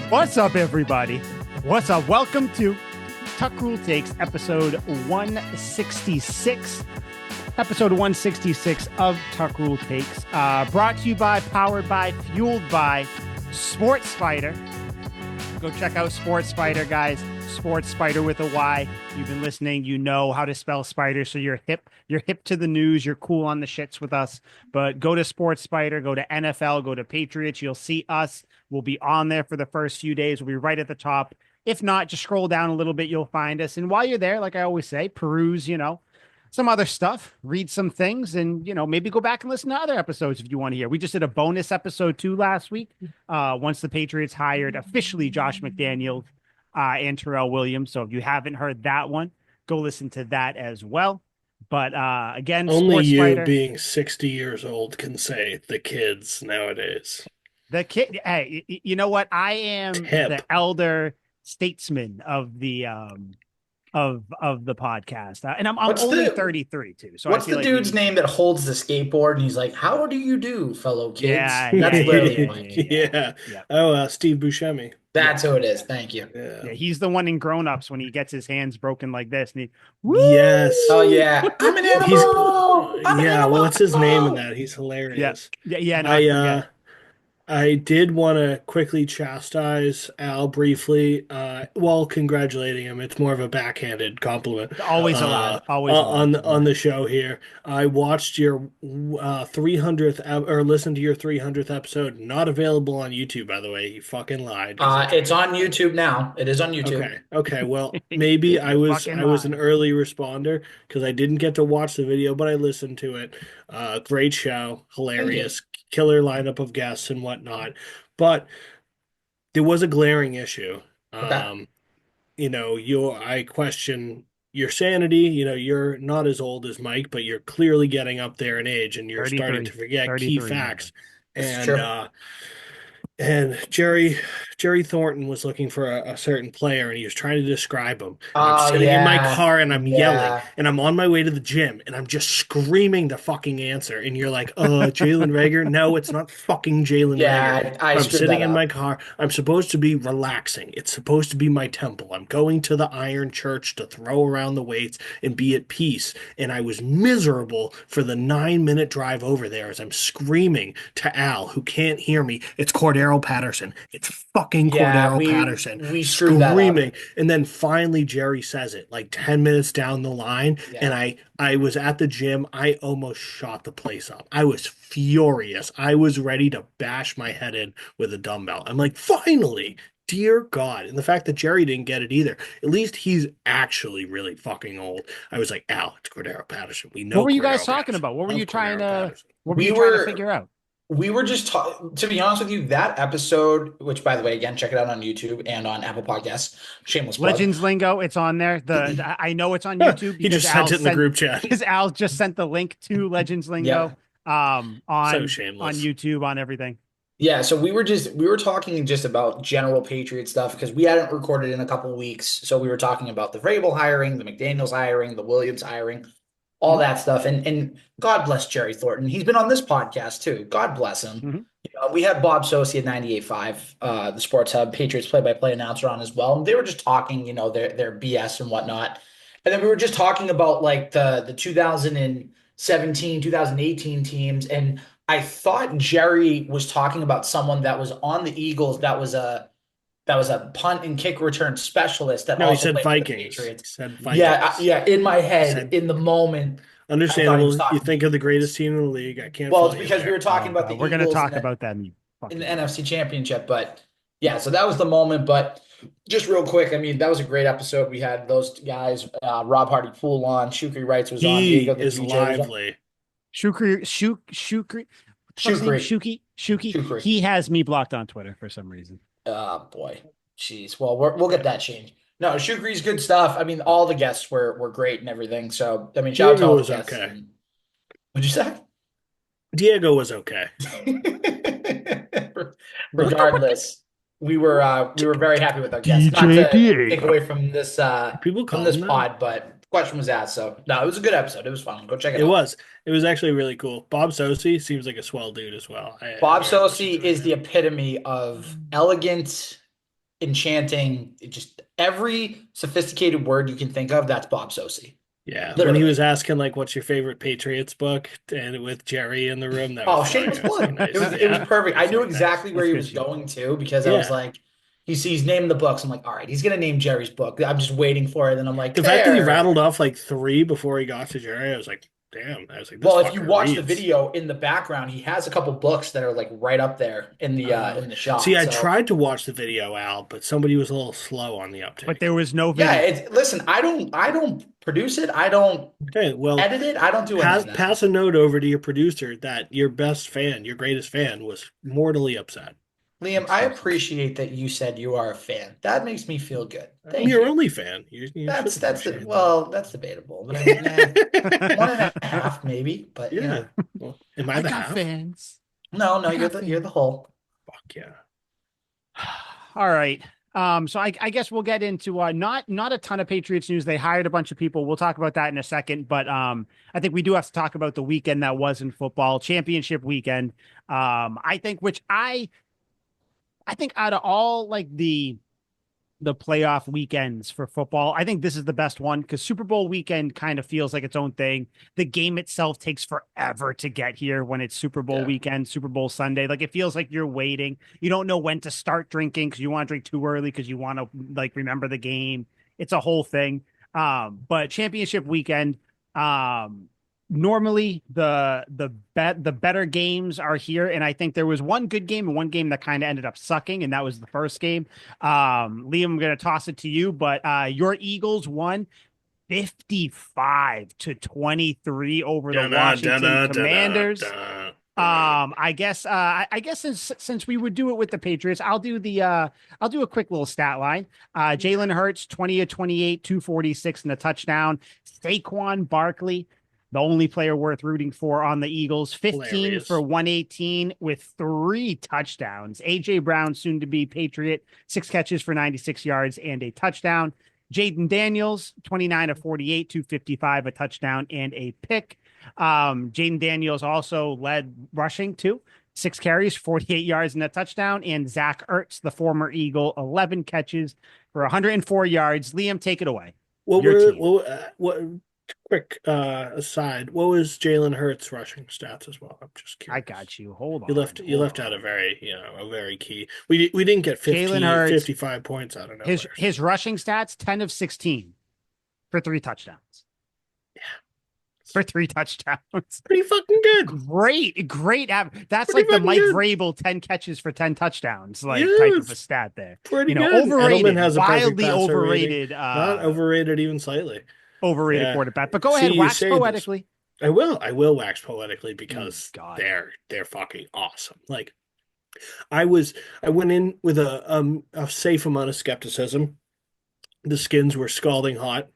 What's up, everybody? What's up? Welcome to Tuck Rule Takes, episode 166. Episode 166 of Tuck Rule Takes. Brought to you by, powered by, fueled by Sports Spider. Go check out Sports Spider, guys. Sports Spider with a Y. You've been listening, you know how to spell spider, so you're hip to the news, you're cool on the shits with us. But go to Sports Spider, go to NFL, go to Patriots, you'll see us. We'll be on there for the first few days. We'll be right at the top. If not, just scroll down a little bit, you'll find us. And while you're there, like I always say, peruse, some other stuff, read some things, and, maybe go back and listen to other episodes if you want to hear. We just did a bonus episode too last week. Once the Patriots hired officially Josh McDaniels and Terrell Williams. So if you haven't heard that one, go listen to that as well. But again, only Sports you Spider, being 60 years old can say the kids nowadays. the kid. Hey, you know what? I am the Hip. elder statesman of the of the podcast, and I'm What's only the 33 too. So what's I feel the like dude's name that holds the skateboard and he's like, "How do you do, fellow kids?" Yeah, That's yeah, literally yeah, Mike. yeah. Yeah. Oh, Steve Buscemi. That's who it is. Thank you. Yeah, Yeah. he's the one in Grown Ups when he gets his hands broken like this, and he, woo! Yes. Oh yeah, I'm an He's animal. I'm an yeah. animal. What's his name in that? He's hilarious. Yeah. No, I I forget. I did want to quickly chastise Al briefly, while congratulating him. It's more of a backhanded compliment. Always allowed. Always allowed. On the show here. I watched your 300th or listened to your 300th episode. Not available on YouTube, by the way. He fucking lied. It's on YouTube now. It is on YouTube. Okay. Well, maybe I was Fucking an lied. early responder because I didn't get to watch the video, but I listened to it. Great show, hilarious, killer lineup of guests and whatnot. But there was a glaring issue. Okay. I question your sanity. You're not as old as Mike, but you're clearly getting up there in age, and you're starting 33. to forget key 33. facts. It's And true. and Jerry Thornton was looking for a certain player, and he was trying to describe him. And I'm Oh sitting in my yeah, car, and I'm yelling, yeah. and I'm on my way to the gym, and I'm just screaming the fucking answer. And you're like, Jalen Reagor? No, it's not fucking Jalen Yeah, Reagor. I I'm screwed sitting that in my up. car. I'm supposed to be relaxing. It's supposed to be my temple. I'm going to the Iron Church to throw around the weights and be at peace. And I was miserable for the 9-minute drive over there as I'm screaming to Al, who can't hear me. It's Cordero Patterson. It's fucking Yeah, Cordero Patterson we screwed that up. screaming. And then finally Jerry says it like 10 minutes down the line. And Yeah. I was at the gym. I almost shot the place up. I was furious. I was ready to bash my head in with a dumbbell. I'm like, finally, dear God. And the fact that Jerry didn't get it either. At least he's actually really fucking old. I was like, Al, it's Cordero Patterson. We know What were you guys Cordero talking Patterson. about? What were Love you trying Cordero to? Patterson. What were We you trying to were figure out? we were just to be honest with you, that episode, which by the way, again, check it out on YouTube and on Apple Podcasts. Shameless plug. Legends Lingo. It's on there. I know it's on YouTube He because just sent it in the group chat. Because Al just sent the link to Legends Lingo. Yeah. On shameless. YouTube, on everything. Yeah, so we were talking just about general Patriot stuff because we hadn't recorded in a couple of weeks. So we were talking about the Vrabel hiring, the McDaniels hiring, the Williams hiring, all that stuff. And God bless Jerry Thornton. He's been on this podcast too. God bless him. Mm-hmm. We had Bob Sosi at 98.5, the Sports Hub, Patriots play-by-play announcer on as well. And they were just talking, their BS and whatnot. And then we were just talking about like the 2017, 2018 teams. And I thought Jerry was talking about someone that was on the Eagles that was a punt and kick return specialist that No, he also said played for the Vikings. He Patriots. said Vikings. Yeah, in my head, Said- in the moment. Understandable. was talking You think of the greatest team in the league. I can't. Well, fault it's you because we there. were talking about the We're going to Eagles talk in about that in the NFC Championship. But yeah, so that was the moment. But just real quick, I mean, that was a great episode. We had those guys, Rob Hardy Pool on, Shukri Wrights was on, He Diego the is DJ was on. lively. Shukri. Shuki. He has me blocked on Twitter for some reason. Oh boy, jeez. Well, we'll get that changed. No, Shukri's good stuff. I mean, all the guests were great and everything. So I mean, shout out to Diego all the was guests. okay. What'd you say? Diego was okay. Regardless, we were very happy with our guests. Not to DJ take away from this People call from this him that? pod, but question was asked. So no, it was a good episode. It was fun. Go check it It out. was. It was actually really cool. Bob Sosi seems like a swell dude as well. I Bob very much Sosi enjoyed is the him. epitome of elegant, enchanting, just every sophisticated word you can think of, that's Bob Sosi. Yeah, when he Literally. was asking like, "What's your favorite Patriots book?" and with Jerry in the room, that was Oh, funny. shameless That was pretty plug. It nice. was it was Yeah, perfect. it I was knew really nice. exactly where That's he good was shit. going to because I was Yeah, like, he's naming the books. I'm like, all right, he's gonna name Jerry's book. I'm just waiting for it. And I'm like, the fact that he there. rattled off like three before he got to Jerry, I was like, "Damn!" I was like, "This Well, if you fucker watch the reads." video in the background, he has a couple books that are like right up there in the See, shot. I So tried to watch the video, Al, but somebody was a little slow on the But uptake. there was no yeah, video. listen, I don't produce it. I don't Okay, well, edit it. I don't do any pass of that. pass a note over to your producer that your best fan, your greatest fan, was mortally upset. Liam, I Excuses. appreciate that you said you are a fan. That makes me feel good. I'm Thank your you. only fan. You should That's the appreciate well, that's debatable. But I mean, one and a that. half maybe, but you Yeah. know. Well, am I I the got half? fans. No, no, I got you're the fans. whole. Fuck yeah. All right. So I guess we'll get into not a ton of Patriots news. They hired a bunch of people. We'll talk about that in a second, but I think we do have to talk about the weekend that was in football, championship weekend. I think which I think out of all like the playoff weekends for football, I think this is the best one because Super Bowl weekend kind of feels like its own thing. The game itself takes forever to get here when it's Super Bowl Yeah. weekend, Super Bowl Sunday. Like it feels like you're waiting. You don't know when to start drinking because you want to drink too early because you want to like remember the game. It's a whole thing. But championship weekend, um, normally the better games are here, and I think there was one good game and one game that kind of ended up sucking, and that was the first game. Liam, I'm going to toss it to you, but your Eagles won 55-23 over the Dun-dun, Washington dun-dun, dun-dun, Commanders. dun, dun. I guess since we would do it with the Patriots, I'll do a quick little stat line. Jalen Hurts, 20 of 28, 246 and a touchdown. Saquon Barkley, the only player worth rooting for on the Eagles, 15 for Hilarious. 118 with three touchdowns. AJ Brown, soon to be Patriot, 6 catches for 96 yards and a touchdown. Jaden Daniels, 29 of 48, 255, a touchdown and a pick. Jaden Daniels also led rushing too. 6 carries, 48 yards and a touchdown. And Zach Ertz, the former Eagle, 11 catches for 104 yards. Liam, take it away. What Your were team. what quick aside, what was Jalen Hurts rushing stats as well? I'm just I curious. got you. Hold You on. left you Hold left out on. a very key. We didn't get Jalen Hurts, 55 points out of his nowhere. his rushing stats, 10 of 16 for three touchdowns. For three touchdowns. Pretty fucking good. Great. That's Pretty like the fucking Mike good. Vrabel 10 catches for 10 touchdowns, like type Yeah, of a stat there. pretty good. Edelman Overrated, has a perfect wildly passer rating. overrated, Not overrated even slightly. overrated Yeah. quarterback. But go See, ahead, you wax say this. poetically. I will wax poetically because God. they're fucking awesome. Like I went in with a safe amount of skepticism. The Skins were scalding hot.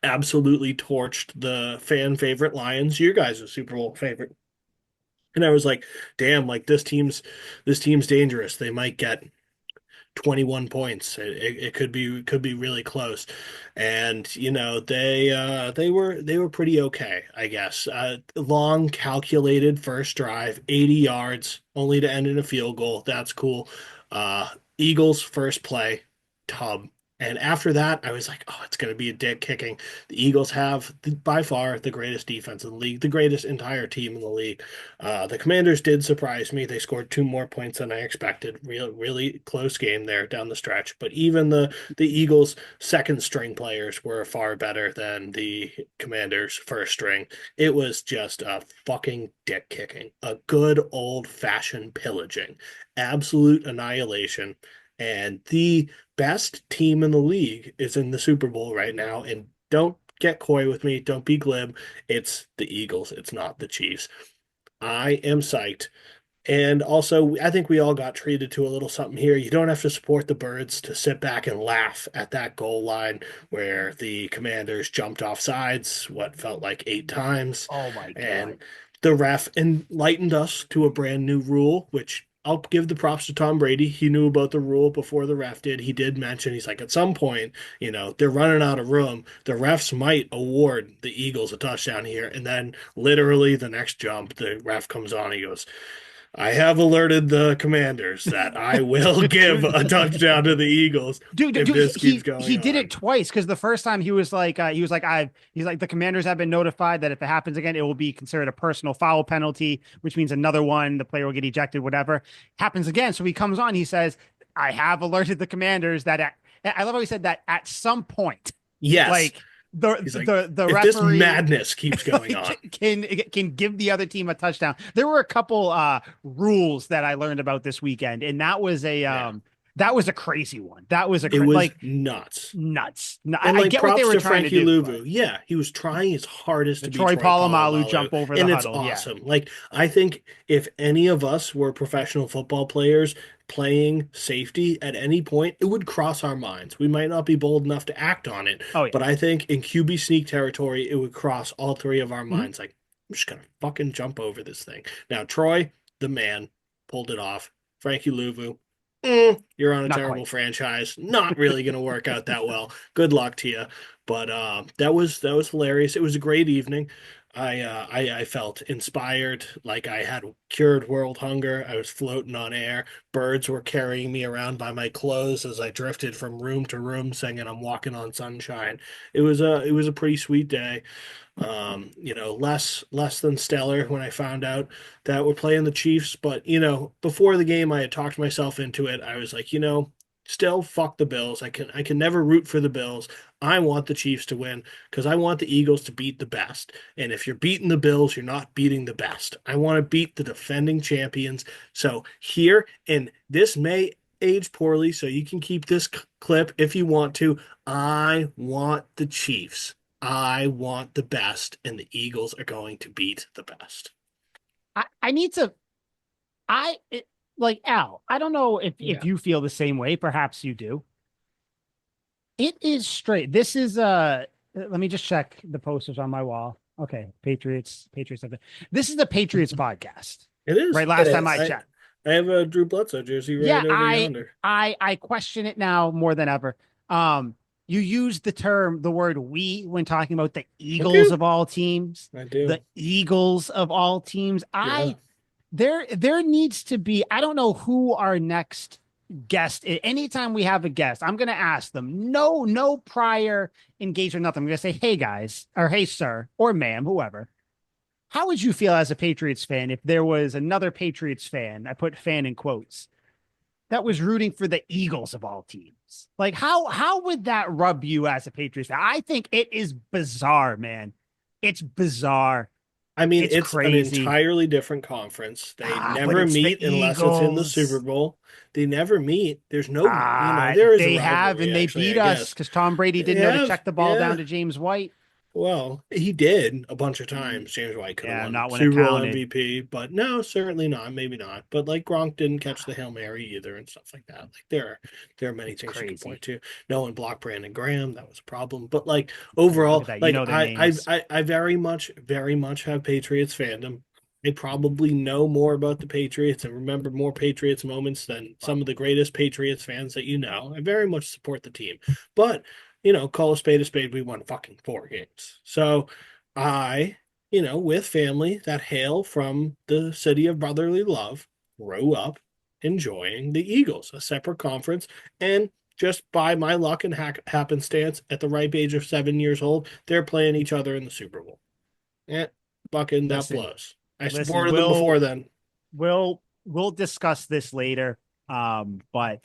Absolutely torched the fan favorite Lions. You guys are Super Bowl favorite. And I was like, damn, like this team's dangerous. They might get 21 points. It could be really close. And they were pretty okay, I guess. Long calculated first drive, 80 yards, only to end in a field goal. That's cool. Eagles first play, tub. And after that, I was like, oh, it's going to be a dick kicking. The Eagles have by far the greatest defense in the league, the greatest entire team in the league. The Commanders did surprise me. They scored two more points than I expected. Really close game there down the stretch. But even the Eagles' second string players were far better than the Commanders' first string. It was just a fucking dick kicking, a good old fashioned pillaging, absolute annihilation. And the best team in the league is in the Super Bowl right now. And don't get coy with me. Don't be glib. It's the Eagles. It's not the Chiefs. I am psyched. And also, I think we all got treated to a little something here. You don't have to support the Birds to sit back and laugh at that goal line where the Commanders jumped off sides, what felt like 8 times. Oh my God. And the ref enlightened us to a brand new rule, which I'll give the props to Tom Brady. He knew about the rule before the ref did. He did mention, he's like, at some point, they're running out of room. The refs might award the Eagles a touchdown here. And then literally the next jump, the ref comes on. He goes, I have alerted the Commanders that I will give a touchdown to the Eagles if this keeps going he did on. it twice because the first time he's like the Commanders have been notified that if it happens again, it will be considered a personal foul penalty, which means another one, the player will get ejected, whatever. Happens again, so he comes on, he says, I have alerted the Commanders that I love how he said that at some point, Yes. like He's like, the if this referee madness keeps going on. can give the other team a touchdown. There were a couple rules that I learned about this weekend, and that was that was a crazy one. That was It was like nuts. nuts. And I get what they props were to trying Frankie to do. Louvu. Yeah, he was trying his hardest The to be Troy Troy Polamalu Polamalu, jump over the and it's huddle. Yeah. awesome. Like, I think if any of us were professional football players playing safety at any point, it would cross our minds. We might not be bold enough to act on it, Oh yeah. but I think in QB sneak territory, it would cross all three of our Mhm. minds. Like, I'm just gonna fucking jump over this thing. Now, Troy, the man, pulled it off. Frankie Louvu, you're on a Not terrible quite. franchise. Not really going to work out that well. Good luck to you. But that was hilarious. It was a great evening. I felt inspired, like I had cured world hunger. I was floating on air. Birds were carrying me around by my clothes as I drifted from room to room, singing "I'm walking on sunshine." It was a pretty sweet day. Less than stellar when I found out that we're playing the Chiefs. But, before the game, I had talked myself into it. I was like, still fuck the Bills. I can never root for the Bills. I want the Chiefs to win because I want the Eagles to beat the best. And if you're beating the Bills, you're not beating the best. I want to beat the defending champions. So here, and this may age poorly, so you can keep this clip if you want to. I want the Chiefs. I want the best, and the Eagles are going to beat the best. I need to. Like Al. I don't know if Yeah. you feel the same way. Perhaps you do. It is straight. This is let me just check the posters on my wall. Okay, Patriots. This is the Patriots podcast, It is. right? It Last time I is. checked. I have a Drew Bledsoe jersey Yeah, right over yonder. I question it now more than ever. You use the word we when talking about the Eagles Okay. of all teams, I do. the Eagles of all teams. Yeah. There needs to be, I don't know who our next guest is. Anytime we have a guest, I'm going to ask them, no prior engagement, nothing. I'm going to say, hey guys, or hey sir, or ma'am, whoever. How would you feel as a Patriots fan if there was another Patriots fan? I put fan in quotes that was rooting for the Eagles of all teams. Like how would that rub you as a Patriots fan? I think it is bizarre, man. It's bizarre. I mean, It's it's an crazy. entirely different conference. They But never it's the meet unless it's in the Super Eagles. Bowl. They never meet. There's no, there is a They have, rivalry, and they actually, beat I us guess. because Tom Brady They didn't know to have, check the ball down yeah. to James White. Well, he did a bunch of times. James White could have Yeah, won not when it Super Bowl counted. MVP, but no, certainly not. Maybe not. But like Gronk didn't catch the Hail Mary either and stuff like that. Like there are many It's things you could point crazy. to. No one blocked Brandon Graham. That was a problem. But like I mean, look at overall, that. You like know their I names. I very much have Patriots fandom. I probably know more about the Patriots and remember more Patriots moments than some of the greatest Patriots fans that you know. I very much support the team. But call a spade a spade. We won fucking 4 games. So I, with family that hail from the city of brotherly love, grew up enjoying the Eagles, a separate conference. And just by my luck and happenstance, at the ripe age of 7 years old, they're playing each other in the Super Bowl. Yeah, fucking that Listen, blows. I listen. supported them before then. We'll discuss this later. But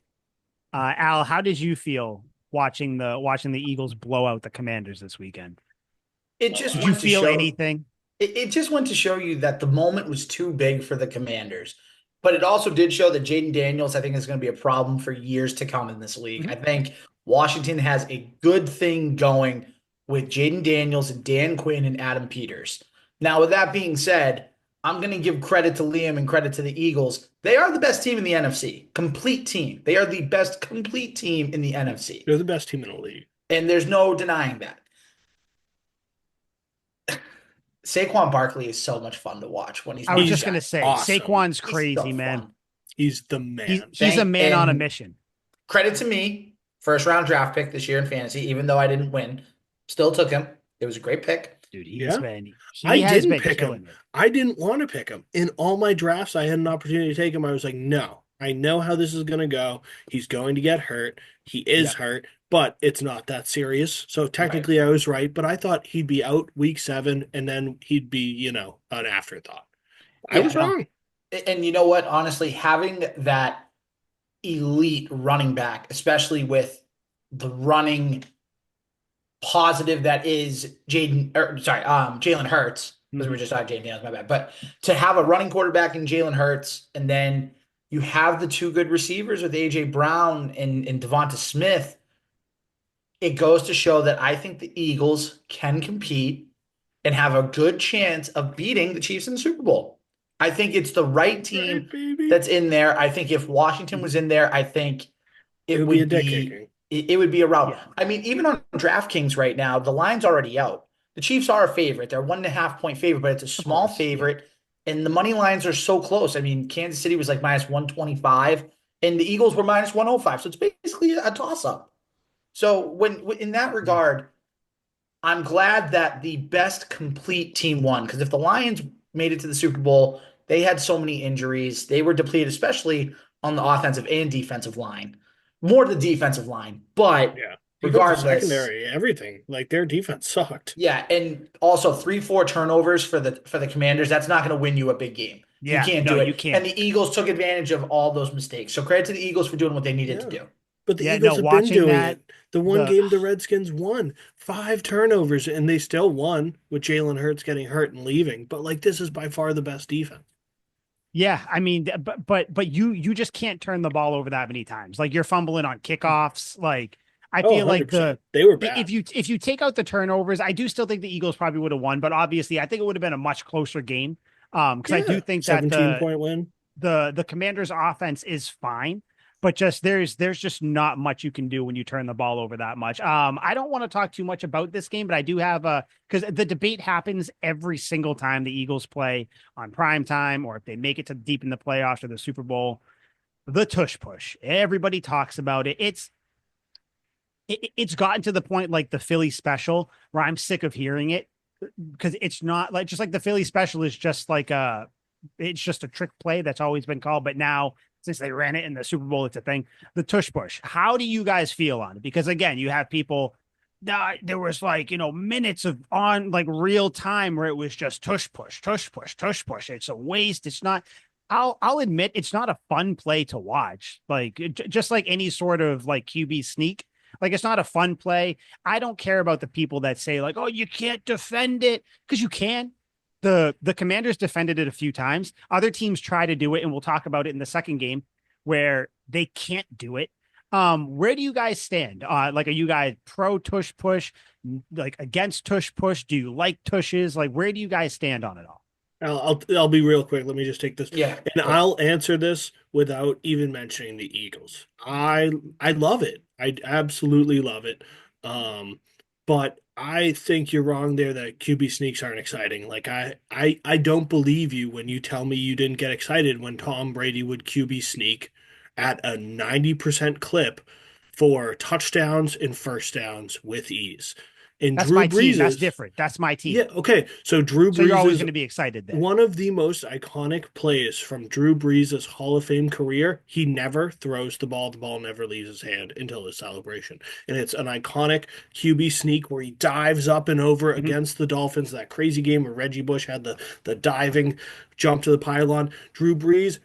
Al, how did you feel watching the Eagles blow out the Commanders this weekend? It just Did you went to feel show anything? it just went to show you that the moment was too big for the Commanders. But it also did show that Jaden Daniels, I think, is going to be a problem for years to come in this league. I Mhm. think Washington has a good thing going with Jaden Daniels and Dan Quinn and Adam Peters. Now, with that being said, I'm going to give credit to Liam and credit to the Eagles. They are the best team in the NFC. Complete team. They are the best complete team in the NFC. They're the best team in the league. And there's no denying that. Saquon Barkley is so much fun to watch when he's I was not He's just gonna shy. say awesome. Saquon's He's so crazy, man. fun. He's the man. He's a man on a And mission. credit to me, first round draft pick this year in fantasy, even though I didn't win, still took him. It was a great pick. Dude, Yeah. he I has didn't been pick killing him. it. I didn't want to pick him. In all my drafts, I had an opportunity to take him. I was like, no, I know how this is going to go. He's going to get hurt. He is Yep. hurt, but it's not that serious. So Right. technically, I was right, but I thought he'd be out week 7 and then he'd be, an afterthought. I Yeah, was wrong. And you know what? Honestly, having that elite running back, especially with the running positive that is Jalen Hurts, because we were just talking Jaden Daniels, my bad. But to have a running quarterback in Jalen Hurts, and then you have the two good receivers with AJ Brown and Devonta Smith, it goes to show that I think the Eagles can compete and have a good chance of beating the Chiefs in the Super Bowl. I think it's the right team Right, baby. that's in there. I think if Washington was in there, I think it would be a would dick be kicking. it would be a rout. Yeah. I mean, even on DraftKings right now, the line's already out. The Chiefs are a favorite. They're 1.5-point favorite, but it's a small course, yeah. favorite. And the money lines are so close. I mean, Kansas City was like minus 125, and the Eagles were minus 105. So it's basically a toss-up. So when in that regard, I'm glad that the best complete team won. Because if the Lions made it to the Super Bowl, they had so many injuries. They were depleted, especially on the offensive and defensive line. More the defensive line, but Yeah. regardless, The secondary, everything. Like their defense sucked. yeah, and also 3-4 turnovers for the Commanders. That's not going to win you a big game. Yeah, you can't no, do it. you can't. And the Eagles took advantage of all those mistakes. So credit to the Eagles for doing what they needed to Yeah. do. But the Yeah, Eagles no, have been watching doing that, it. The one the- game the Redskins won, 5 turnovers, and they still won with Jalen Hurts getting hurt and leaving. But like this is by far the best defense. Yeah, I mean, but you just can't turn the ball over that many times. Like you're fumbling on kickoffs. Like I Oh, feel like 100%. They were bad. if you take out the turnovers, I do still think the Eagles probably would have won. But obviously, I think it would have been a much closer game. Because I do think that 17-point win. the Commanders' offense is fine, but just there's just not much you can do when you turn the ball over that much. I don't want to talk too much about this game, but I do have because the debate happens every single time the Eagles play on prime time or if they make it to deep in the playoffs or the Super Bowl. The tush push. Everybody talks about it. It's gotten to the point like the Philly special where I'm sick of hearing it because it's not like just like the Philly special is just like it's just a trick play that's always been called. But now since they ran it in the Super Bowl, it's a thing. The tush push. How do you guys feel on it? Because again, you have people there was like, minutes of on like real time where it was just tush push, tush push, tush push. It's a waste. It's not. I'll admit it's not a fun play to watch. Like just like any sort of like QB sneak. Like it's not a fun play. I don't care about the people that say like, "Oh, you can't defend it," because you can. The Commanders defended it a few times. Other teams try to do it, and we'll talk about it in the second game where they can't do it. Where do you guys stand? Like, are you guys pro tush push, like against tush push? Do you like tushes? Like, where do you guys stand on it all? I'll be real quick. Let me just take this. Yeah. And I'll answer this without even mentioning the Eagles. I love it. I absolutely love it. But I think you're wrong there that QB sneaks aren't exciting. Like I don't believe you when you tell me you didn't get excited when Tom Brady would QB sneak at a 90% clip for touchdowns and first downs with ease. And That's Drew my team. Brees That's is different. That's my team. yeah, okay. So Drew So you're Brees always is going to be excited there. one of the most iconic plays from Drew Brees' Hall of Fame career. He never throws the ball never leaves his hand until his celebration. And it's an iconic QB sneak where he dives up and over against the Dolphins, that crazy game where Reggie Bush had the diving jump to the pylon. Drew Brees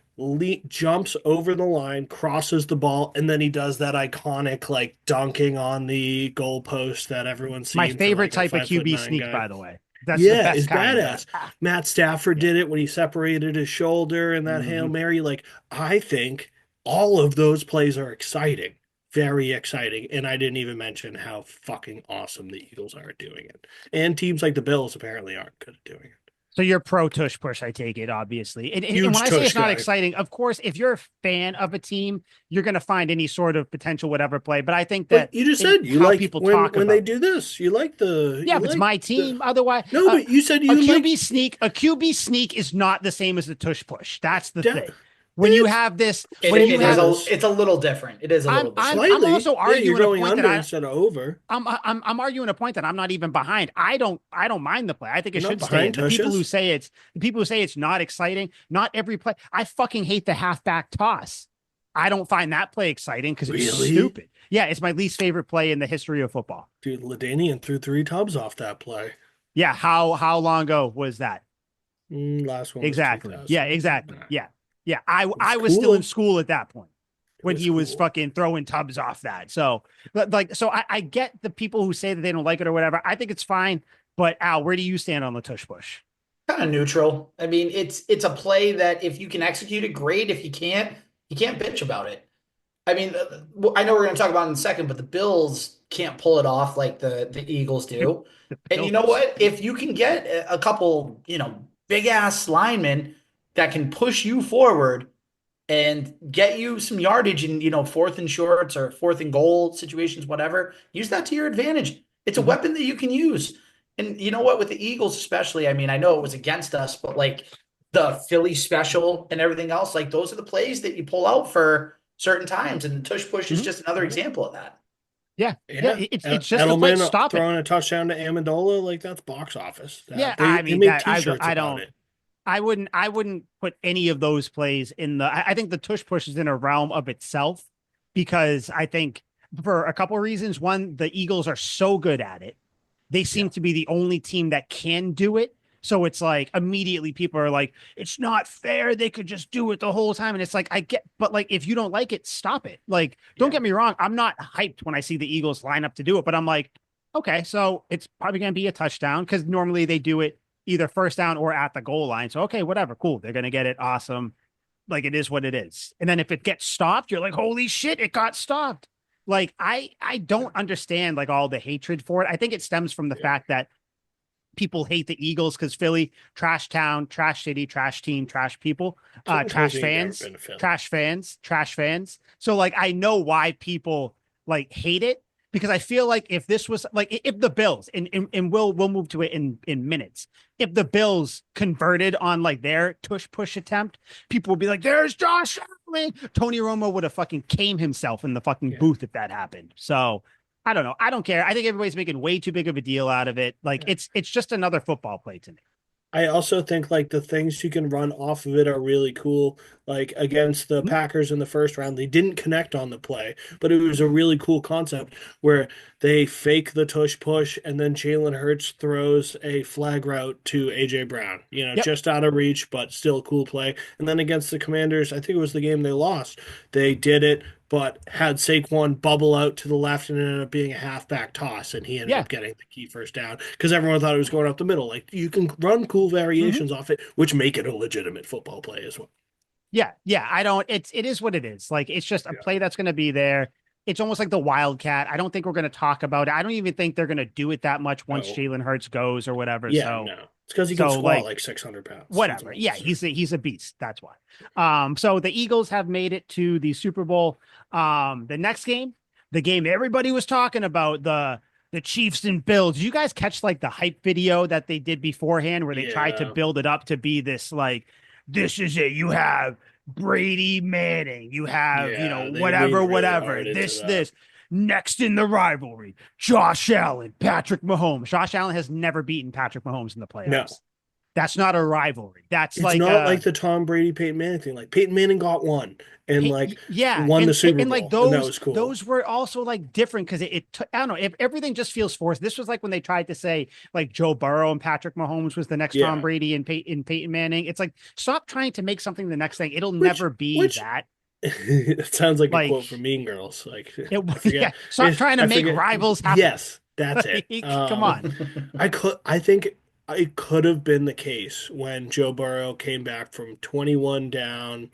jumps over the line, crosses the ball, and then he does that iconic like dunking on the goalpost that everyone's seen. My favorite for, like, type of QB 5'9" sneak, guy. by the way. That's the Yeah, best it's kind. badass. Matt Stafford did it when he separated his shoulder and that Hail Mary. Like, I think all of those plays are exciting, very exciting. And I didn't even mention how fucking awesome the Eagles are at doing it. And teams like the Bills apparently aren't good at doing it. So you're pro tush push, I take it, obviously. And Huge when I say tush it's not guy. exciting, of course, if you're a fan of a team, you're going to find any sort of potential whatever play. But I think that But you just said you how like people when talk they about do this. You like the yeah, you if it's like my team. Otherwise, No, but you said a you QB like sneak. A QB sneak is not the same as the tush push. That's the thing. when you have this, It, when it you is have, it's a little different. It is a little different. I'm Slightly. also Yeah, you're arguing a going point that under instead of over. I'm arguing a point that I'm not even behind. I don't mind the play. I think it You're not should stay in. behind Tushes? The people who say it's not exciting, not every play. I fucking hate the halfback toss. I don't find that play exciting because it's Really? stupid. Yeah, it's my least favorite play in the history of football. Dude, LaDainian threw 3 tubs off that play. Yeah, how long ago was that? Last one was Exactly. 2000. Yeah, exactly. Nah, Yeah. Yeah. I was still in cool. school at that point It when was he was cool. fucking throwing tubs off that. So, but like, so I get the people who say that they don't like it or whatever. I think it's fine. But Al, where do you stand on the tush push? Kind of neutral. I mean, it's a play that if you can execute it, great. If you can't bitch about it. I mean, I know we're going to talk about it in a second, but the Bills can't pull it off like the Eagles do. The And you know Bills. what? If you can get a couple, big ass linemen that can push you forward and get you some yardage in, fourth and shorts or fourth and goal situations, whatever, use that to your advantage. It's a Mhm. weapon that you can use. And you know what? With the Eagles, especially, I mean, I know it was against us, but like the Philly special and everything else, like those are the plays that you pull out for certain times. And the tush push is Mhm. just another example of that. Yeah. Yeah. Yeah. It's just the play. Edelman Stop it. throwing a touchdown to Amendola, like that's box office. Yeah. They made t-shirts I about don't, it. I wouldn't put any of those plays in the, I think the tush push is in a realm of itself because I think for a couple of reasons. One, the Eagles are so good at it. They seem to be the only team that can do it. So it's like immediately people are like, it's not fair. They could just do it the whole time. And it's like, I get, but like, if you don't like it, stop it. Like, don't get me wrong. I'm not hyped when I see the Eagles line up to do it, but I'm like, okay, so it's probably going to be a touchdown because normally they do it either first down or at the goal line. So, okay, whatever. Cool. They're going to get it. Awesome. Like it is what it is. And then if it gets stopped, you're like, holy shit, it got stopped. Like I don't understand like all the hatred for it. I think it stems from the fact that people hate the Eagles because Philly, trash town, trash city, trash team, trash people, Someone trash tells me you've never fans, been to Philly. trash fans, trash fans. So like I know why people like hate it because I feel like if this was like if the Bills and we'll move to it in minutes. If the Bills converted on like their tush push attempt, people would be like, "There's Josh Allen." Tony Romo would have fucking came himself in the fucking booth if that happened. So I don't know. I don't care. I think everybody's making way too big of a deal out of it. Like it's just another football play to me. I also think like the things you can run off of it are really cool. Like against the Mhm. Packers in the first round, they didn't connect on the play, but it was a really cool concept where they fake the tush push and then Jalen Hurts throws a flag route to AJ Brown, Yep. just out of reach, but still a cool play. And then against the Commanders, I think it was the game they lost, they did it, but had Saquon bubble out to the left and it ended up being a halfback toss, and he ended Yeah. up getting the key first down because everyone thought it was going up the middle. Like you can run cool Mhm. variations off it, which make it a legitimate football play as well. Yeah. Yeah. I don't, it is what it is. Like it's just a Yeah. play that's going to be there. It's almost like the Wildcat. I don't think we're going to talk about it. I don't even think they're going to do it that much once No. Jalen Hurts goes or whatever. Yeah, So, no. It's because he can squat like like 600 pounds. That's whatever. all Yeah, it is. he's a beast. That's why. So the Eagles have made it to the Super Bowl. The next game, the game everybody was talking about, the Chiefs and Bills. Did you guys catch like the hype video that they did beforehand where they tried to Yeah. build it up to be this like this is it. You have Brady Manning, you have, Yeah, they whatever, leaned really whatever. hard into that. This. Next in the rivalry, Josh Allen, Patrick Mahomes. Josh Allen has never beaten Patrick Mahomes in the playoffs. No. That's not a rivalry. That's It's like not like the Tom Brady Peyton Manning thing. Like Peyton Manning got one and like yeah, won the Super and like Bowl, and that was cool. those were also like different because I don't know if everything just feels forced. This was like when they tried to say like Joe Burrow and Patrick Mahomes was the next Tom Yeah. Brady and Peyton Manning. It's like stop trying to make something the next thing. It'll Which- never be which- that. It sounds like a Like- quote from Mean Girls. Like I Yeah, forget. stop trying to I make forget- rivals happen. Yes, that's it. Like, come on. I think it could have been the case when Joe Burrow came back from 21 down,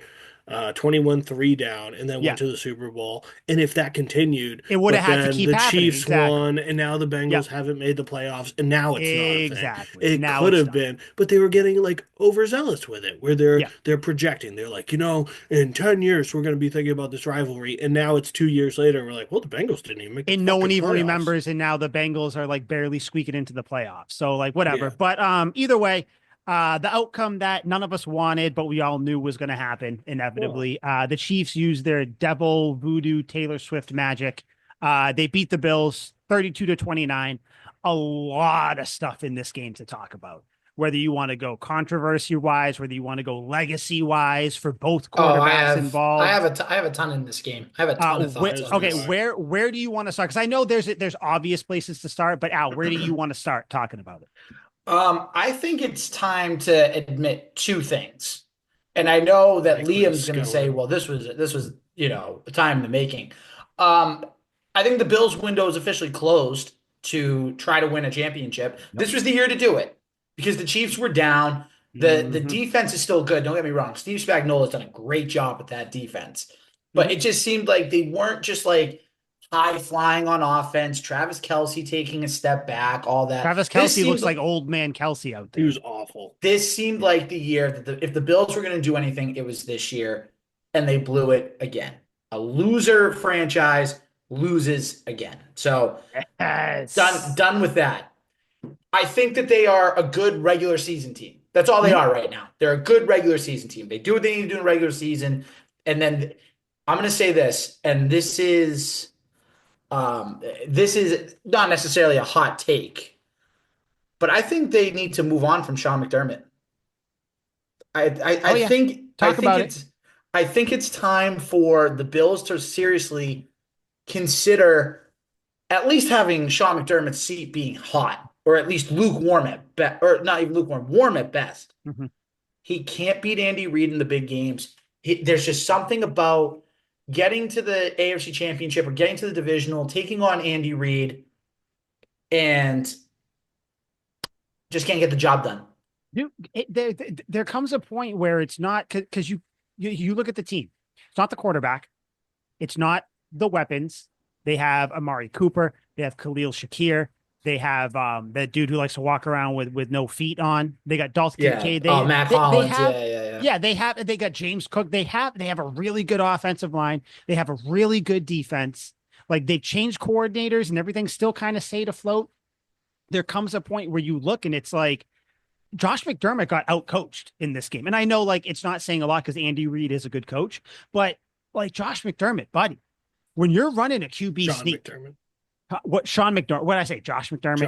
21-3 down, and then Yeah. went to the Super Bowl. And if that continued, It would have but had to then keep the happening. Chiefs Exactly. won, and now the Bengals Yep. haven't made the playoffs, and now it's not a thing. Exactly. It Now could it's have done. been, but they were getting like overzealous with it, where Yeah. they're projecting. They're like, in 10 years we're going to be thinking about this rivalry, and now it's 2 years later, and we're like, well, the Bengals didn't even make the And no one fucking even playoffs. remembers, and now the Bengals are like barely squeaking into the playoffs. So like whatever. Yeah. But either way, The outcome that none of us wanted, but we all knew was going to happen inevitably. The Chiefs used their devil voodoo Taylor Swift magic. They beat the Bills 32-29. A lot of stuff in this game to talk about. Whether you want to go controversy wise, whether you want to go legacy wise for both quarterbacks involved. I have a ton in this game. I have a ton of thoughts. Where do you want to start? Because I know there's obvious places to start, but Al, where do you want to start talking about it? I think it's time to admit two things. And I know that Liam's going to say, well, this was, a time in the making. I think the Bills window is officially closed to try to win a championship. Yep. This was the year to do it because the Chiefs were down. The defense is still good. Don't get me wrong. Steve Spagnuolo's done a great job with that defense. But it just seemed like they weren't just like high flying on offense. Travis Kelce taking a step back, all that. Travis Kelce looks like old man Kelce out there. He was awful. This seemed like the year that if the Bills were going to do anything, it was this year, and they blew it again. A loser franchise loses again. So done with that. I think that they are a good regular season team. That's all they are right now. They're a good regular season team. They do what they need to do in regular season. And then I'm going to say this, and this is not necessarily a hot take, but I think they need to move on from Sean McDermott. I think it's time for the Bills to seriously consider at least having Sean McDermott's seat being hot, or at least lukewarm at best, or not even lukewarm, warm at best. Mm-hmm. He can't beat Andy Reid in the big games. There's just something about getting to the AFC Championship or getting to the divisional, taking on Andy Reid, and just can't get the job done. Dude, there comes a point where it's not, because you look at the team. It's not the quarterback. It's not the weapons. They have Amari Cooper. They have Khalil Shakir. They have that dude who likes to walk around with no feet on. They got Dolph Kincaid. Matt Collins. They got James Cook. They have a really good offensive line. They have a really good defense. Like, they've changed coordinators and everything still kind of stayed afloat. There comes a point where you look and it's like Josh McDermott got outcoached in this game. And I know, like, it's not saying a lot because Andy Reid is a good coach, but like Josh McDermott, buddy, when you're running a QB sneak, Sean McDermott? What did I say? Josh McDermott?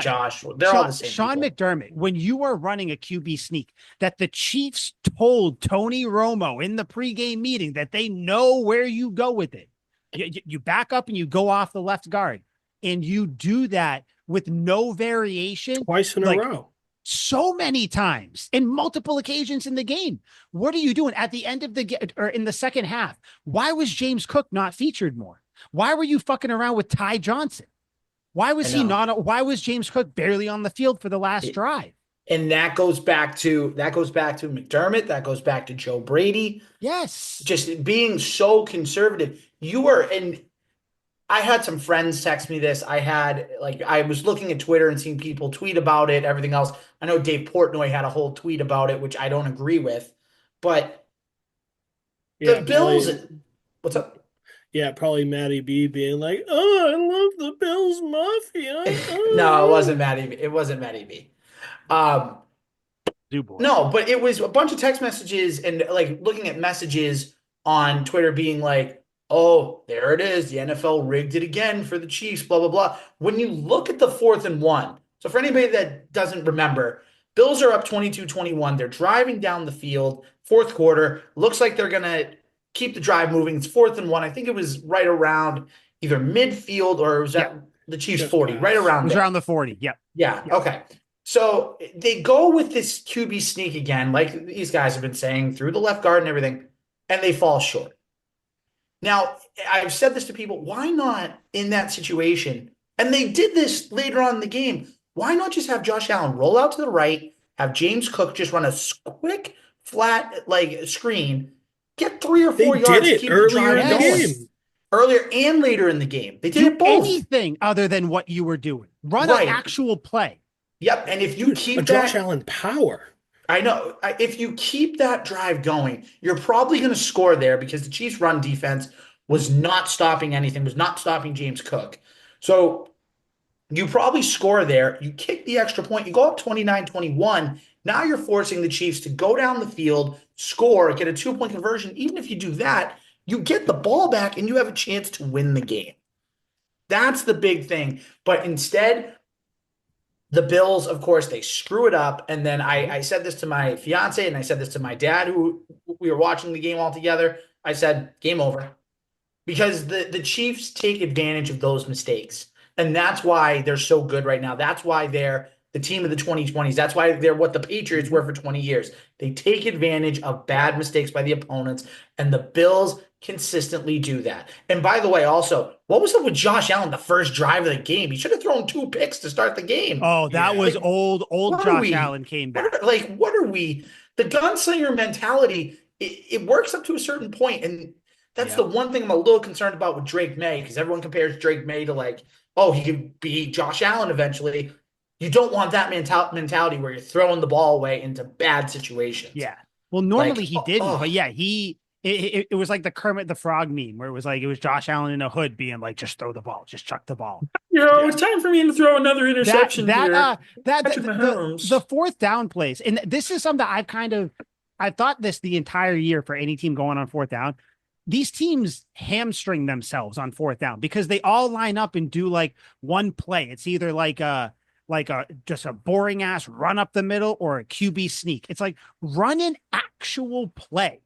Josh. They're all the same. Sean McDermott, when you are running a QB sneak, that the Chiefs told Tony Romo in the pregame meeting that they know where you go with it. You back up and you go off the left guard, and you do that with no variation. Twice in a row. So many times in multiple occasions in the game. What are you doing at the end of or in the second half? Why was James Cook not featured more? Why were you fucking around with Ty Johnson? Why was why was James Cook barely on the field for the last drive? And that goes back to McDermott. That goes back to Joe Brady. Yes. Just being so conservative. I had some friends text me this. I was looking at Twitter and seeing people tweet about it, everything else. I know Dave Portnoy had a whole tweet about it, which I don't agree with. But the Bills, what's up? Yeah, probably Matty B being like, "Oh, I love the Bills Mafia." Oh. No, it wasn't Matty B. It wasn't Matty B. No, but it was a bunch of text messages and like looking at messages on Twitter being like, "Oh, there it is. The NFL rigged it again for the Chiefs, blah, blah, blah." When you look at the 4th and 1, so for anybody that doesn't remember, Bills are up 22-21. They're driving down the field, fourth quarter. Looks like they're going to keep the drive moving. It's 4th and 1. I think it was right around either midfield or it was at the Chiefs 40, right around there. It was around the 40, yep. Yeah, okay. So they go with this QB sneak again, like these guys have been saying, through the left guard and everything, and they fall short. Now, I've said this to people, why not in that situation? And they did this later on in the game. Why not just have Josh Allen roll out to the right, have James Cook just run a quick, flat screen, get 3 or 4 yards. They did it earlier in the game. Earlier and later in the game. They did it both. Anything other than what you were doing. Run an actual play. Yep, and if you keep that Josh Allen power. I know. If you keep that drive going, you're probably going to score there because the Chiefs' run defense was not stopping anything, was not stopping James Cook. So You probably score there. You kick the extra point. You go up 29-21. Now you're forcing the Chiefs to go down the field, score, get a 2-point conversion. Even if you do that, you get the ball back and you have a chance to win the game. That's the big thing. But instead, the Bills, of course, they screw it up. And then I said this to my fiance and I said this to my dad, who we were watching the game all together. I said, game over. Because the Chiefs take advantage of those mistakes. And that's why they're so good right now. That's why they're the team of the 2020s. That's why they're what the Patriots were for 20 years. They take advantage of bad mistakes by the opponents, and the Bills consistently do that. And by the way, also, what was up with Josh Allen the first drive of the game? He should have thrown 2 picks to start the game. Oh, that was Like, old Josh Allen came back. What are we? The gunslinger mentality, it works up to a certain point, and that's the one thing I'm a little concerned about with Drake May, because everyone compares Drake May to like, oh, he could be Josh Allen eventually. You don't want that mentality where you're throwing the ball away into bad situations. Yeah. Well, normally Like, he didn't, but yeah, it was like the Kermit the Frog meme where it was Josh Allen in a hood being like, just throw the ball, just chuck the ball. It's time for me to throw another interception here. The fourth down plays, and this is something I've thought this the entire year for any team going on fourth down. These teams hamstring themselves on fourth down because they all line up and do like one play. It's either just a boring ass run up the middle or a QB sneak. It's like run an actual play,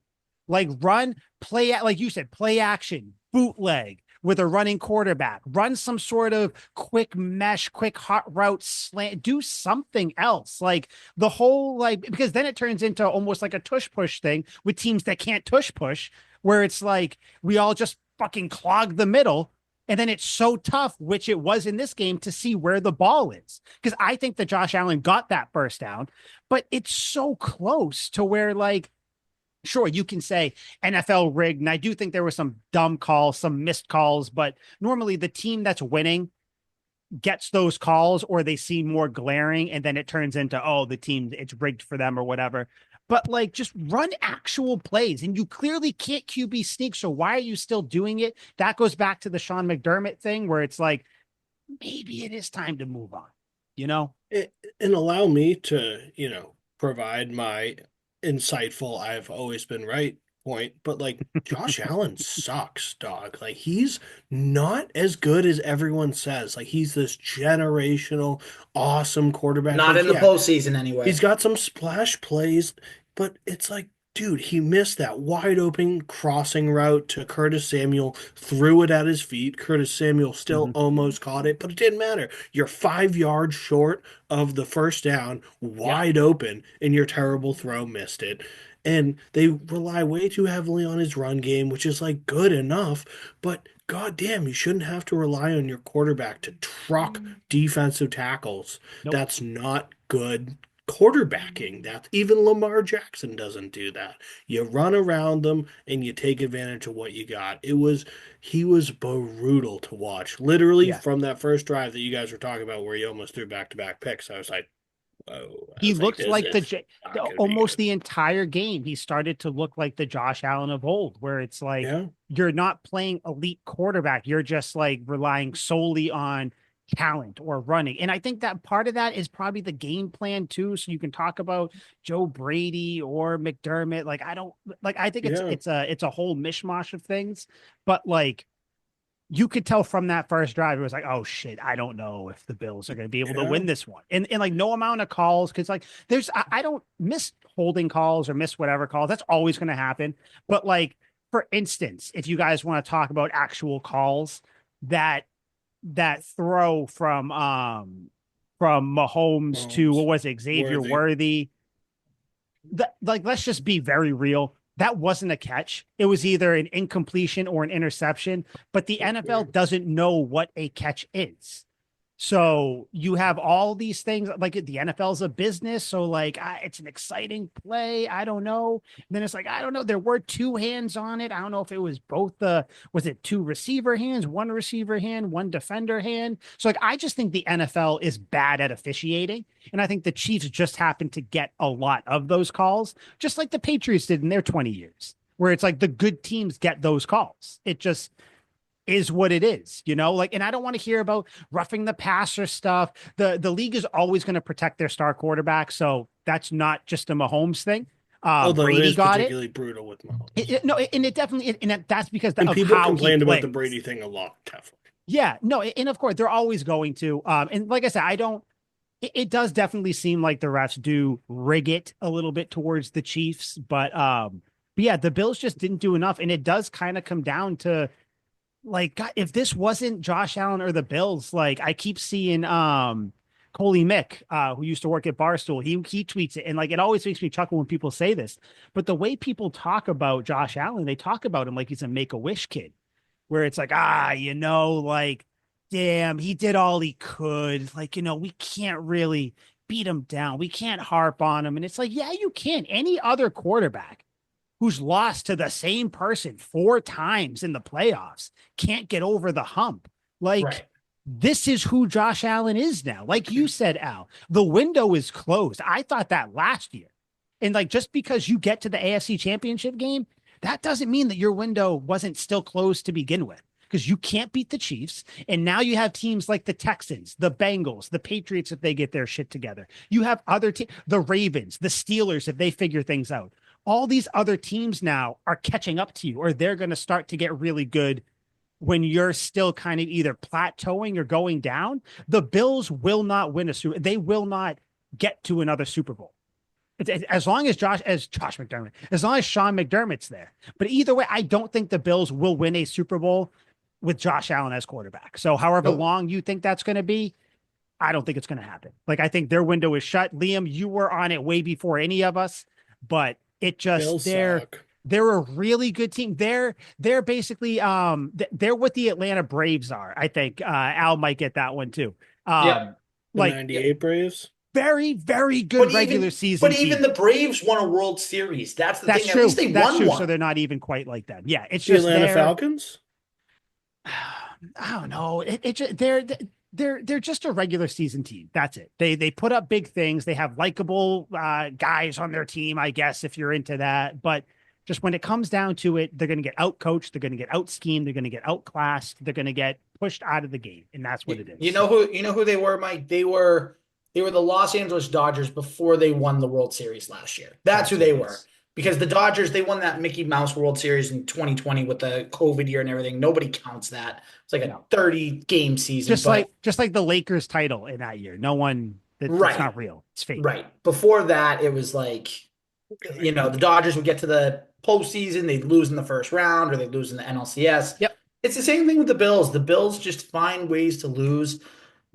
like like you said, play action, bootleg with a running quarterback, run some sort of quick mesh, quick hot route slant, do something else. Like the whole, because then it turns into almost like a tush push thing with teams that can't tush push, where it's like, we all just fucking clog the middle. And then it's so tough, which it was in this game, to see where the ball is. Because I think that Josh Allen got that first down, but it's so close to where, like, sure, you can say NFL rigged. And I do think there were some dumb calls, some missed calls, but normally the team that's winning gets those calls, or they seem more glaring. And then it turns into, oh, the team, it's rigged for them or whatever. But like, just run actual plays, and you clearly can't QB sneak. So why are you still doing it? That goes back to the Sean McDermott thing, where it's like, maybe it is time to move on, And allow me to, provide my insightful, I've always been right point. But like, Josh Allen sucks, dog. Like, he's not as good as everyone says. Like, he's this generational, awesome quarterback. Not like, in the postseason anyway. He's got some splash plays, but it's like, dude, he missed that wide open crossing route to Curtis Samuel, threw it at his feet. Curtis Samuel still almost caught it, but it didn't matter. You're 5 yards short of the first down, wide open, and your terrible throw missed it. And they rely way too heavily on his run game, which is like good enough, but goddamn, you shouldn't have to rely on your quarterback to truck defensive tackles. Nope. That's not good quarterbacking. That even Lamar Jackson doesn't do that. You run around them and you take advantage of what you got. He was brutal to watch. Literally from that first drive that you guys were talking about where he almost threw back-to-back picks. I was like, whoa. He looks like almost the entire game. He started to look like the Josh Allen of old, where it's like, you're not playing elite quarterback. You're just like relying solely on talent or running. And I think that part of that is probably the game plan too. So you can talk about Joe Brady or McDermott. Like, I think it's a whole mishmash of things, but like, you could tell from that first drive, it was like, oh shit, I don't know if the Bills are going to be able to win this one. And like, no amount of calls. Cause like I don't miss holding calls or miss whatever calls. That's always going to happen. But like, for instance, if you guys want to talk about actual calls, that throw from Mahomes to, what was it, Xavier Worthy. Like, let's just be very real. That wasn't a catch. It was either an incompletion or an interception, but the NFL doesn't know what a catch is. So you have all these things, like the NFL is a business. So like, it's an exciting play. I don't know. And then it's like, I don't know. There were 2 hands on it. I don't know if it was was it 2 receiver hands, 1 receiver hand, 1 defender hand. So like, I just think the NFL is bad at officiating. And I think the Chiefs just happen to get a lot of those calls, just like the Patriots did in their 20 years, where it's like the good teams get those calls. is what it is, like, and I don't want to hear about roughing the passer stuff. The league is always going to protect their star quarterback. So that's not just a Mahomes thing. Although Brady it is got particularly brutal with Mahomes. No, and it definitely, that's because And of people how complained he about the plays. Brady thing a lot, definitely. Yeah, no, and of course they're always going to. And like I said, it does definitely seem like the refs do rig it a little bit towards the Chiefs, but yeah, the Bills just didn't do enough, and it does kind of come down to, like, God, if this wasn't Josh Allen or the Bills, like, I keep seeing Coley Mick, who used to work at Barstool, he tweets it, and like, it always makes me chuckle when people say this. But the way people talk about Josh Allen, they talk about him like he's a Make-A-Wish kid, where it's like, like, damn, he did all he could. Like, we can't really beat him down. We can't harp on him. And it's like, yeah, you can. Any other quarterback who's lost to the same person 4 times in the playoffs can't get over the hump. Like, Right. This is who Josh Allen is now. Like you said, Al, the window is closed. I thought that last year. And like, just because you get to the AFC Championship game, that doesn't mean that your window wasn't still closed to begin with, because you can't beat the Chiefs. And now you have teams like the Texans, the Bengals, the Patriots, if they get their shit together. You have other teams, the Ravens, the Steelers, if they figure things out. All these other teams now are catching up to you, or they're going to start to get really good when you're still kind of either plateauing or going down. The Bills will not win they will not get to another Super Bowl. As long as Sean McDermott's there. But either way, I don't think the Bills will win a Super Bowl with Josh Allen as quarterback. So however long you think that's going to be, I don't think it's going to happen. Like, I think their window is shut. Liam, you were on it way before any of us, but it just, they're a really good team. They're basically, they're what the Atlanta Braves are. I think Al might get that one too. The 98 Braves. Very, very good regular season. But even the Braves won a World Series. That's the thing. True. At least they won one. So they're not even quite like that. Yeah, it's the just Atlanta Falcons. I don't know. They're just a regular season team. That's it. They put up big things. They have likable guys on their team, I guess, if you're into that. But just when it comes down to it, they're going to get out coached. They're going to get out schemed. They're going to get outclassed. They're going to get pushed out of the game, and that's what it is. You know who they were, Mike? They were the Los Angeles Dodgers before they won the World Series last year. That's who they were. Because the Dodgers, they won that Mickey Mouse World Series in 2020 with the COVID year and everything. Nobody counts that. It's like a 30-game season. Just like the Lakers title in that year. No one, it's not real. It's fake. Right. Before that, it was like, the Dodgers would get to the postseason, they'd lose in the first round, or they'd lose in the NLCS. Yep. It's the same thing with the Bills. The Bills just find ways to lose.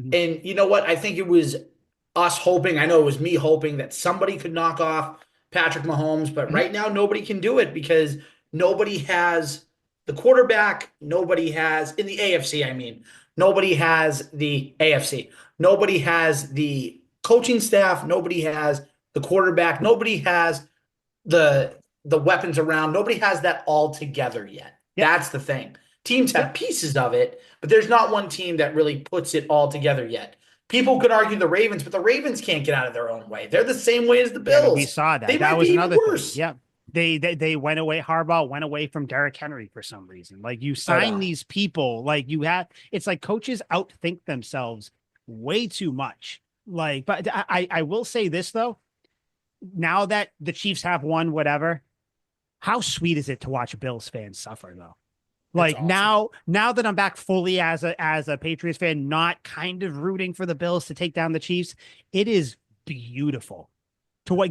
Mm-hmm. And you know what? I think it was us hoping, I know it was me hoping that somebody could knock off Patrick Mahomes, but right now nobody can do it because nobody has the quarterback. Nobody has, in the AFC, I mean, nobody has the AFC. Nobody has the coaching staff. Nobody has the quarterback. Nobody has the weapons around. Nobody has that all together yet. Yep. That's the thing. Teams have pieces of it, but there's not one team that really puts it all together yet. People could argue the Ravens, but the Ravens can't get out of their own way. They're the same way as the Bills. Yeah, we saw that. That was another thing. Yeah. They went away. Harbaugh went away from Derrick Henry for some reason. Like, you sign these people, like it's like coaches outthink themselves way too much. Like, but I will say this though, now that the Chiefs have won, whatever, how sweet is it to watch Bills fans suffer though? Like, awesome. now that I'm back fully as a Patriots fan, not kind of rooting for the Bills to take down the Chiefs, it is beautiful.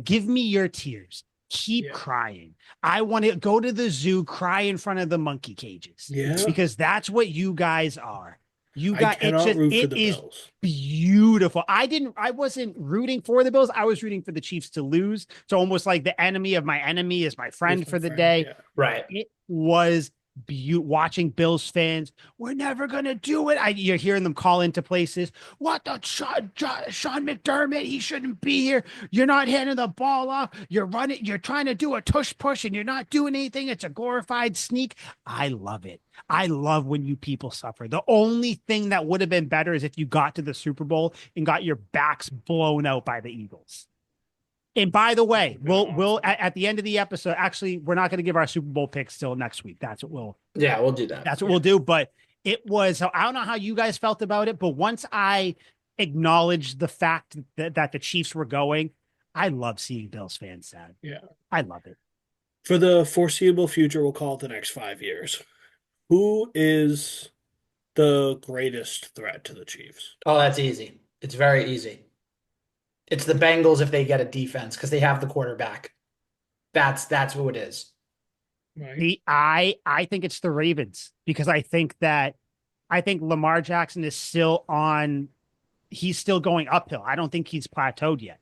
Give me your tears. Keep crying. I want to go to the zoo, cry in front of the monkey cages. Yeah. Because that's what you guys are. It is beautiful. I wasn't rooting for the Bills. I was rooting for the Chiefs to lose. So almost like the enemy of my enemy is my friend for the day. Yeah. Right. It was watching Bills fans, we're never gonna do it. You're hearing them call into places. What the Sean McDermott? He shouldn't be here. You're not handing the ball off. You're running. You're trying to do a tush push, and you're not doing anything. It's a glorified sneak. I love it. I love when you people suffer. The only thing that would have been better is if you got to the Super Bowl and got your backs blown out by the Eagles. And by the way, we'll at the end of the episode, actually, we're not going to give our Super Bowl picks till next week. That's what we'll do that. That's what we'll do. But it was, I don't know how you guys felt about it, but once I acknowledged the fact that the Chiefs were going, I love seeing Bills fans sad. Yeah. I love it. For the foreseeable future, we'll call it the next 5 years. Who is the greatest threat to the Chiefs? Oh, that's easy. It's very easy. It's the Bengals if they get a defense because they have the quarterback. That's who it is. Right. I think it's the Ravens because I think Lamar Jackson is still he's still going uphill. I don't think he's plateaued yet.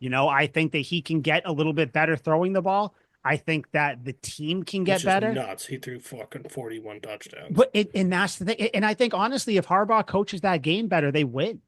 I think that he can get a little bit better throwing the ball. I think that the team can get better. Nuts. He threw fucking 41 touchdowns. And that's the thing. And I think honestly, if Harbaugh coaches that game better, they win.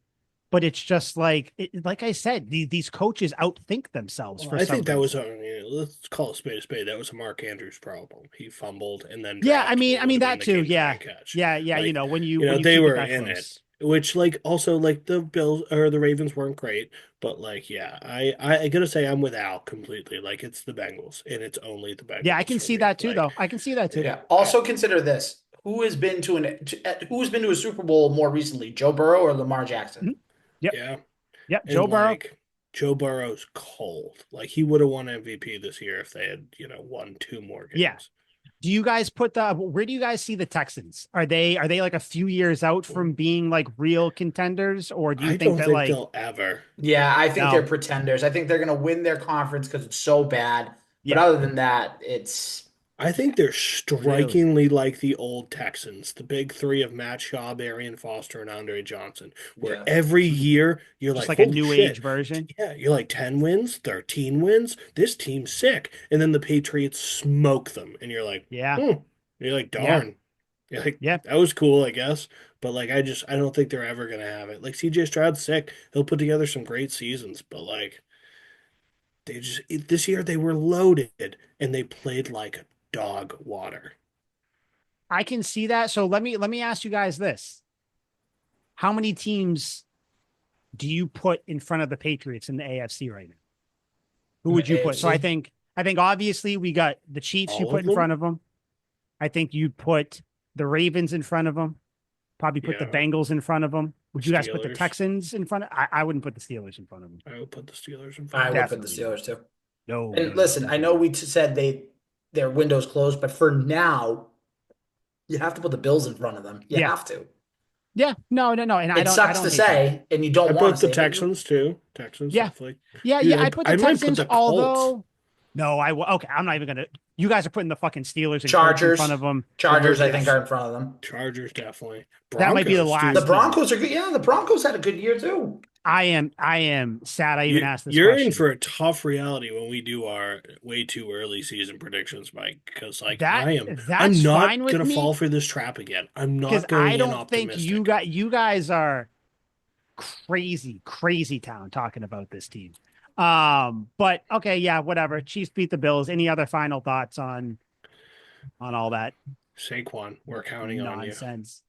But it's just like I said, these coaches outthink themselves. I think that was let's call it a spade. That was a Mark Andrews problem. He fumbled and then I mean that too. Yeah. Like, when you they were in close. it. Which also the Bills or the Ravens weren't great, but I gotta say I'm with Al completely. Like it's the Bengals and it's only the Bengals. Yeah, I can see that too, though. I can see that too. Yeah. Also consider this: who has been to a Super Bowl more recently, Joe Burrow or Lamar Jackson? Yep. Yeah. Yep. Joe Burrow. Joe Burrow's cold. Like he would have won MVP this year if they had won 2 more games. Yeah. Do you guys where do you guys see the Texans? Are they like a few years out from being like real contenders, or do you think they'll ever? Yeah, I think they're pretenders. I think they're going to win their conference because it's so bad. But other than that, I think they're strikingly like the old Texans, the big 3 of Matt Schaub, Arian Foster, and Andre Johnson, where every year you're just like a new age version. Yeah, you're like 10 wins, 13 wins. This team's sick. And then the Patriots smoke them. And you're like, You're like, darn. Yeah. You're like, that was cool, I guess. But I don't think they're ever going to have it. Like CJ Stroud's sick. He'll put together some great seasons. But this year they were loaded and they played like dog water. I can see that. So let me ask you guys this. How many teams do you put in front of the Patriots in the AFC right now? Who would you put? So I think obviously we got the Chiefs you put in front of them. I think you'd put the Ravens in front of them. Probably put the Bengals in front of them. Would you guys put the Texans in front of? I wouldn't put the Steelers in front of them. I would put the Steelers in front of them. them. I would put the Steelers too. No. And listen, I know we said their window's closed, but for now, you have to put the Bills in front of them. You have to. Yeah, no, and it sucks to say, and you don't want to say. I put the Texans too. Texans, definitely. Yeah, I put the Texans. Although, no, okay, I'm not even gonna. You guys are putting the fucking Steelers and Chargers in front of them. Chargers, I think, are in front of them. Chargers, definitely. That might be the last. The Broncos are good. Yeah, the Broncos had a good year too. I am sad I even asked this You're question. in for a tough reality when we do our way too early season predictions, Mike, because I'm not going to fall for this trap again. I'm not going I don't think you guys are crazy town talking about this team. But okay, yeah, whatever. Chiefs beat the Bills. Any other final thoughts on all that? Saquon, we're counting on you. Nonsense.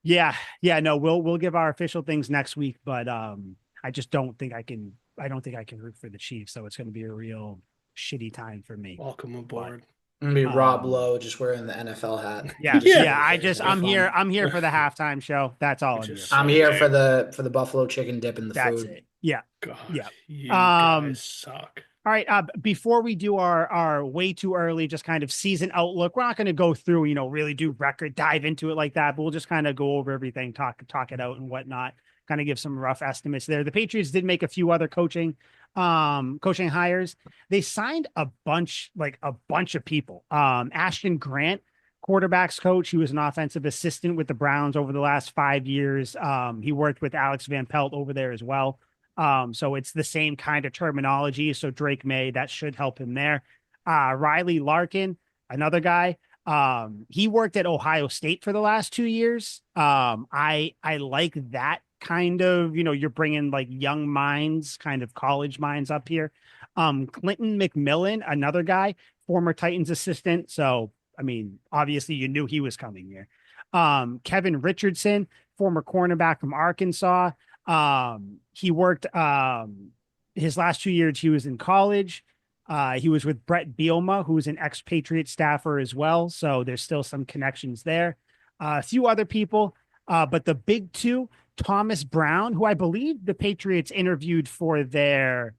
Yeah, no, we'll give our official things next week, but I just don't think I can root for the Chiefs, so it's going to be a real shitty time for me. Welcome aboard. I'm gonna be Rob Lowe just wearing the NFL hat. I'm here for the halftime show. That's all I'm here. I'm here for the buffalo chicken dip in the That's food. It. Yeah. God, you guys suck. All right. Before we do our way too early, just kind of season outlook, we're not going to go through, really do record dive into it like that, but we'll just kind of go over everything, talk it out and whatnot, kind of give some rough estimates there. The Patriots did make a few other coaching hires. They signed a bunch of people. Ashton Grant, quarterbacks coach. He was an offensive assistant with the Browns over the last 5 years. He worked with Alex Van Pelt over there as well. So it's the same kind of terminology. So Drake May, that should help him there. Riley Larkin, another guy. He worked at Ohio State for the last 2 years. I like that kind of, you're bringing like young minds, kind of college minds up here. Clinton McMillan, another guy, former Titans assistant. So, I mean, obviously you knew he was coming here. Kevin Richardson, former cornerback from Arkansas. He worked his last 2 years he was in college. He was with Brett Bielema, who's an expatriate staffer as well, so there's still some connections there. a few other people. But the big two, Thomas Brown, who I believe the Patriots interviewed for their,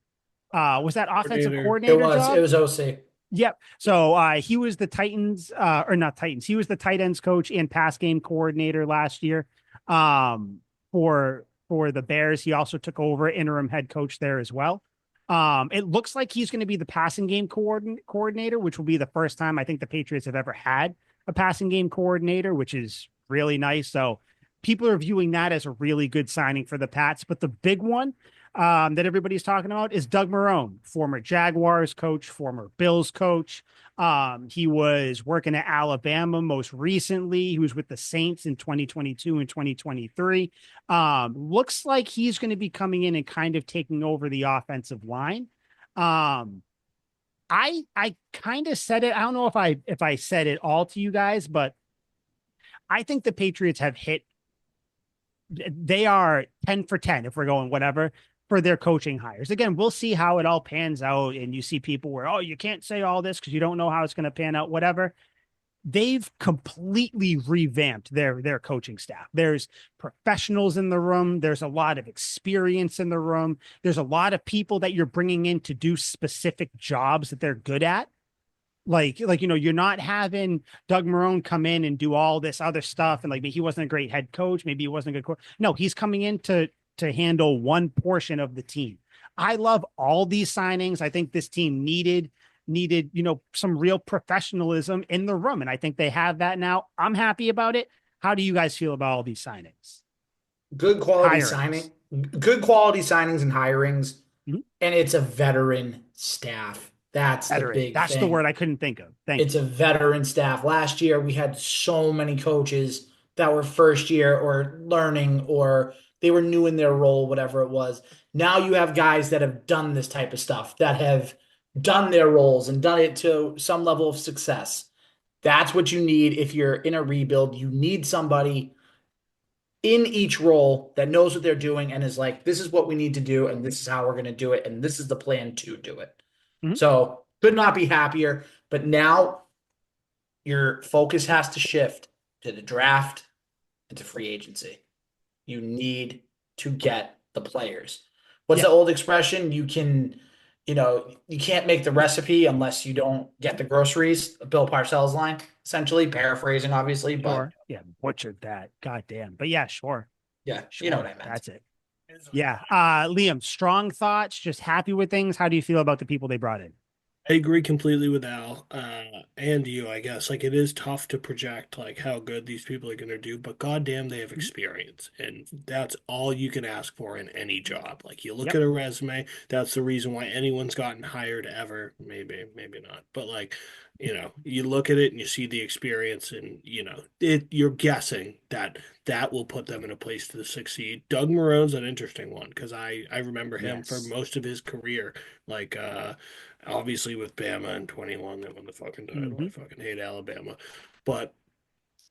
was that offensive It coordinator was job? it was OC. Yep. So he was the Titans, or not Titans. He was the tight ends coach and pass game coordinator last year. For the Bears, he also took over interim head coach there as well. It looks like he's going to be the passing game coordinator, which will be the first time I think the Patriots have ever had a passing game coordinator, which is really nice. So people are viewing that as a really good signing for the Pats. But the big one that everybody's talking about is Doug Marrone, former Jaguars coach, former Bills coach. He was working at Alabama most recently. He was with the Saints in 2022 and 2023. Looks like he's going to be coming in and kind of taking over the offensive line. I kind of said it. I don't know if I said it all to you guys, but I think the Patriots have hit. They are 10 for 10 if we're going whatever for their coaching hires. Again, we'll see how it all pans out. And you see people where, oh, you can't say all this because you don't know how it's going to pan out, whatever. They've completely revamped their coaching staff. There's professionals in the room. There's a lot of experience in the room. There's a lot of people that you're bringing in to do specific jobs that they're good at. Like, you're not having Doug Marrone come in and do all this other stuff. And maybe he wasn't a great head coach. Maybe he wasn't a good coach. No, he's coming in to handle one portion of the team. I love all these signings. I think this team needed, some real professionalism in the room. And I think they have that now. I'm happy about it. How do you guys feel about all these signings? Good quality signings and hirings. Mm-hmm. And it's a veteran staff. That's the big That's thing. the word I couldn't think of. It's a veteran staff. Last year, we had so many coaches that were first year or learning, or they were new in their role, whatever it was. Now you have guys that have done this type of stuff, that have done their roles and done it to some level of success. That's what you need if you're in a rebuild. You need somebody in each role that knows what they're doing and is like, this is what we need to do, and this is how we're going to do it, and this is the plan to do it. Mm-hmm. So could not be happier. But now your focus has to shift to the draft and to free agency. You need to get the players. What's the old expression? You can't make the recipe unless you don't get the groceries. Bill Parcells line, essentially, paraphrasing, obviously. Sure. But yeah, butchered that. Goddamn. But yeah, sure. Yeah, sure. You know what I meant. That's it. Yeah. Liam, strong thoughts, just happy with things. How do you feel about the people they brought in? I agree completely with Al, and you, I guess. Like, it is tough to project like how good these people are going to do, but goddamn, they have experience, and that's all you can ask for in any job. Like, you look at a resume, that's the reason why anyone's gotten hired ever. Maybe not, but like, you look at it and you see the experience, and you're guessing that will put them in a place to succeed. Doug Marrone's an interesting one because I remember him for most of his career, like obviously with Bama in 21, they won the fucking title. Mm-hmm. I fucking hate Alabama. But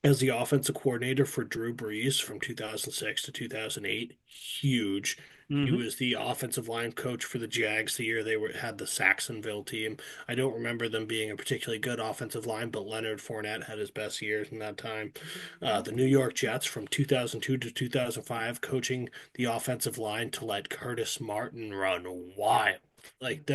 as the offensive coordinator for Drew Brees from 2006 to 2008, huge. Mm-hmm. He was the offensive line coach for the Jags the year they had the Saxonville team. I don't remember them being a particularly good offensive line, but Leonard Fournette had his best years in that time. The New York Jets from 2002 to 2005, coaching the offensive line to let Curtis Martin run wild. Like,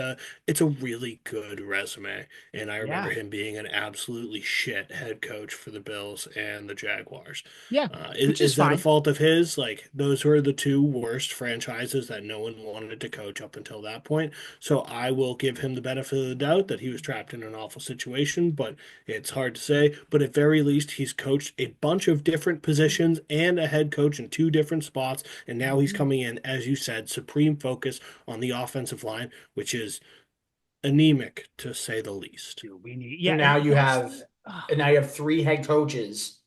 it's a really good resume, and I remember him being an absolutely shit head coach for the Bills and the Jaguars. Yeah, is that a fault of his? Like, those were the two worst franchises that no one wanted to coach up until that point. So I will give him the benefit of the doubt that he was trapped in an awful situation, but it's hard to say. But at very least, he's coached a bunch of different positions and a head coach in two different spots, and now he's coming in, as you said, supreme focus on the offensive line, which is anemic to say the least. And now you have three head coaches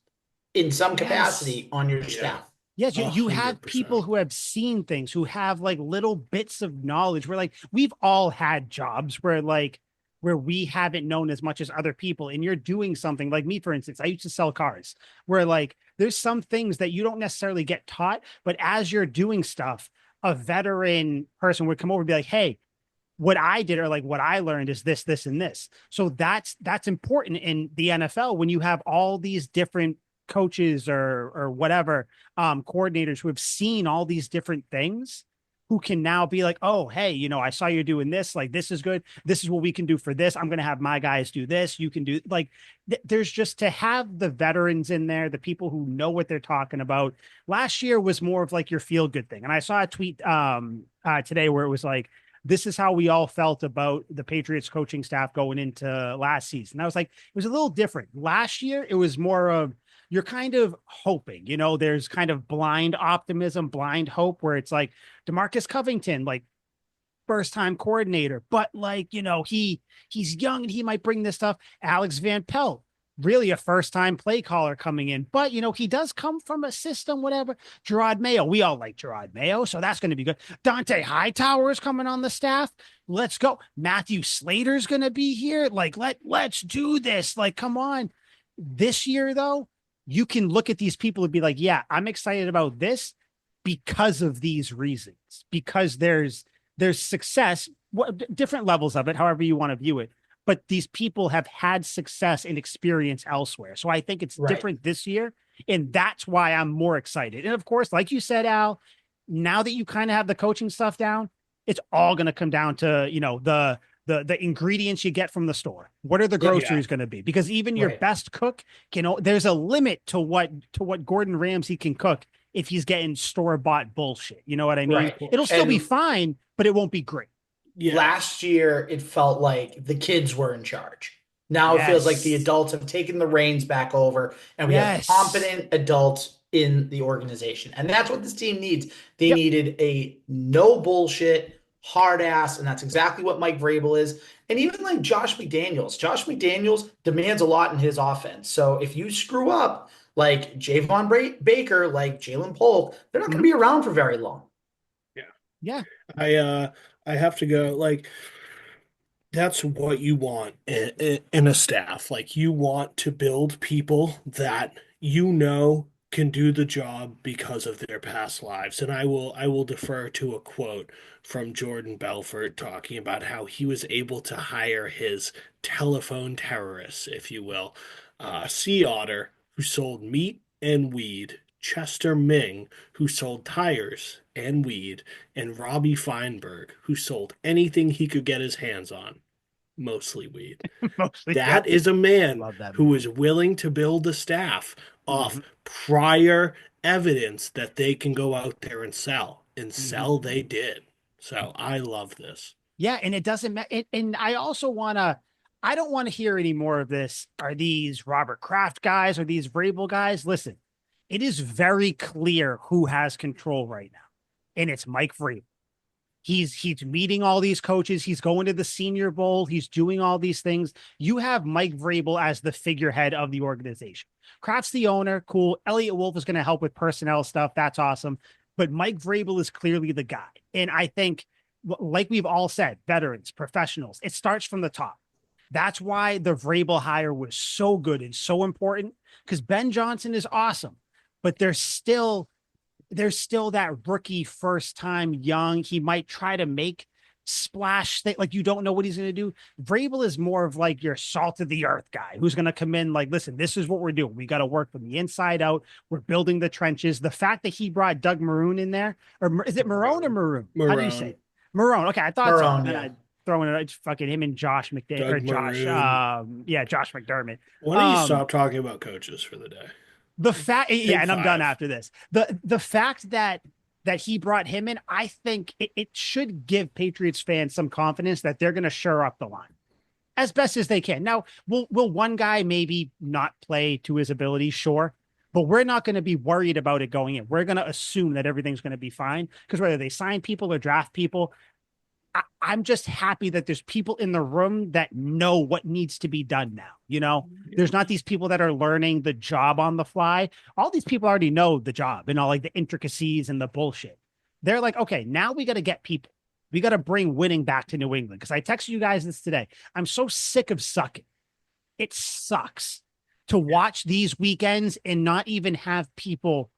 in some capacity on your staff. Yes, you have people who have seen things, who have like little bits of knowledge where like we've all had jobs where we haven't known as much as other people, and you're doing something like me, for instance. I used to sell cars where like there's some things that you don't necessarily get taught, but as you're doing stuff, a veteran person would come over and be like, hey, what I did or like what I learned is this, this, and this. So that's important in the NFL when you have all these different coaches or whatever, coordinators who have seen all these different things, who can now be like, oh, hey, I saw you doing this. Like, this is good. This is what we can do for this. I'm going to have my guys do this. You can do like, there's just to have the veterans in there, the people who know what they're talking about. Last year was more of like your feel good thing. And I saw a tweet today where it was like, this is how we all felt about the Patriots coaching staff going into last season. And I was like, it was a little different. Last year, it was more of, you're kind of hoping, there's kind of blind optimism, blind hope, where it's like DeMarcus Covington, like first time coordinator, but like, he's young and he might bring this stuff. Alex Van Pelt, really a first time play caller coming in, but he does come from a system, whatever. Gerard Mayo, we all like Gerard Mayo, so that's going to be good. Dante Hightower is coming on the staff. Let's go. Matthew Slater's going to be here. Like, let's do this. Like, come on. This year, though, you can look at these people and be like, yeah, I'm excited about this because of these reasons, because there's success, different levels of it, however you want to view it. But these people have had success and experience elsewhere. So I think it's different this year. And that's why I'm more excited. And of course, like you said, Al, now that you kind of have the coaching stuff down, it's all going to come down to, the ingredients you get from the store. What are the groceries going to be? Because even your best cook, there's a limit to what Gordon Ramsay can cook if he's getting store-bought bullshit. You know what I mean? Right. It'll still be fine, but it won't be great. Yeah. Last year, it felt like the kids were in charge. Now it feels like the adults have taken the reins back over, and we have competent adults in the organization. And that's what this team needs. They needed a no bullshit, hard ass, and that's exactly what Mike Vrabel is. And even like Josh McDaniels demands a lot in his offense. So if you screw up like Javon Baker, like Jalen Polk, they're not going to be around for very long. Yeah. I have to go, like, that's what you want in a staff. Like, you want to build people that can do the job because of their past lives. And I will defer to a quote from Jordan Belfort talking about how he was able to hire his telephone terrorists, if you will. Sea Otter, who sold meat and weed, Chester Ming, who sold tires and weed, and Robbie Feinberg, who sold anything he could get his hands on, mostly weed. That is a man who is willing to build a staff off prior evidence that they can go out there and sell. And sell they did. So I love this. Yeah, and it doesn't matter. And I also I don't want to hear any more of this. Are these Robert Kraft guys? Are these Vrabel guys? Listen, it is very clear who has control right now, and it's Mike Vrabel. He's meeting all these coaches. He's going to the Senior Bowl. He's doing all these things. You have Mike Vrabel as the figurehead of the organization. Kraft's the owner. Cool. Elliot Wolf is going to help with personnel stuff. That's awesome. But Mike Vrabel is clearly the guy. And I think, like we've all said, veterans, professionals, it starts from the top. That's why the Vrabel hire was so good and so important, because Ben Johnson is awesome, but there's still that rookie first time young. He might try to make splash thing. Like, you don't know what he's going to do. Vrabel is more of like your salt of the earth guy who's going to come in like, listen, this is what we're doing. We got to work from the inside out. We're building the trenches. The fact that he brought Doug Maroon in there, or is it Marone or Maroon? How do you say it? Marone. Okay. I thought Marone, so. yeah. Throwing it, fucking him and Josh McDermott, or Josh. Josh McDermott. Why don't you stop talking about coaches for the day? The fact, and I'm done after this. The fact that he brought him in, I think it should give Patriots fans some confidence that they're going to shore up the line as best as they can. Now, will one guy maybe not play to his ability? Sure. But we're not going to be worried about it going in. We're going to assume that everything's going to be fine, because whether they sign people or draft people, I'm just happy that there's people in the room that know what needs to be done now. There's not these people that are learning the job on the fly. All these people already know the job and all like the intricacies and the bullshit. They're like, okay, now we got to get people. We got to bring winning back to New England. Because I texted you guys this today. I'm so sick of sucking. It sucks to watch these weekends and not even have people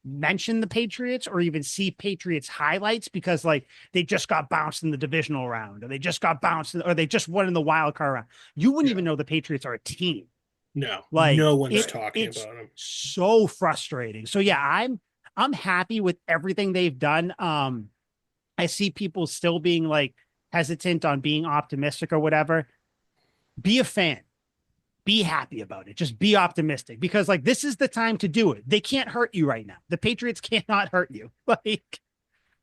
mention the Patriots or even see Patriots highlights, because like they just got bounced in the divisional round, or they just got bounced, or they just won in the wild card round. You wouldn't even know the Patriots are a team No, Like no one's talking it's about him. so frustrating. So yeah, I'm happy with everything they've done. I see people still being like hesitant on being optimistic or whatever. Be a fan. Be happy about it. Just be optimistic because like this is the time to do it. They can't hurt you right now. The Patriots cannot hurt you. Like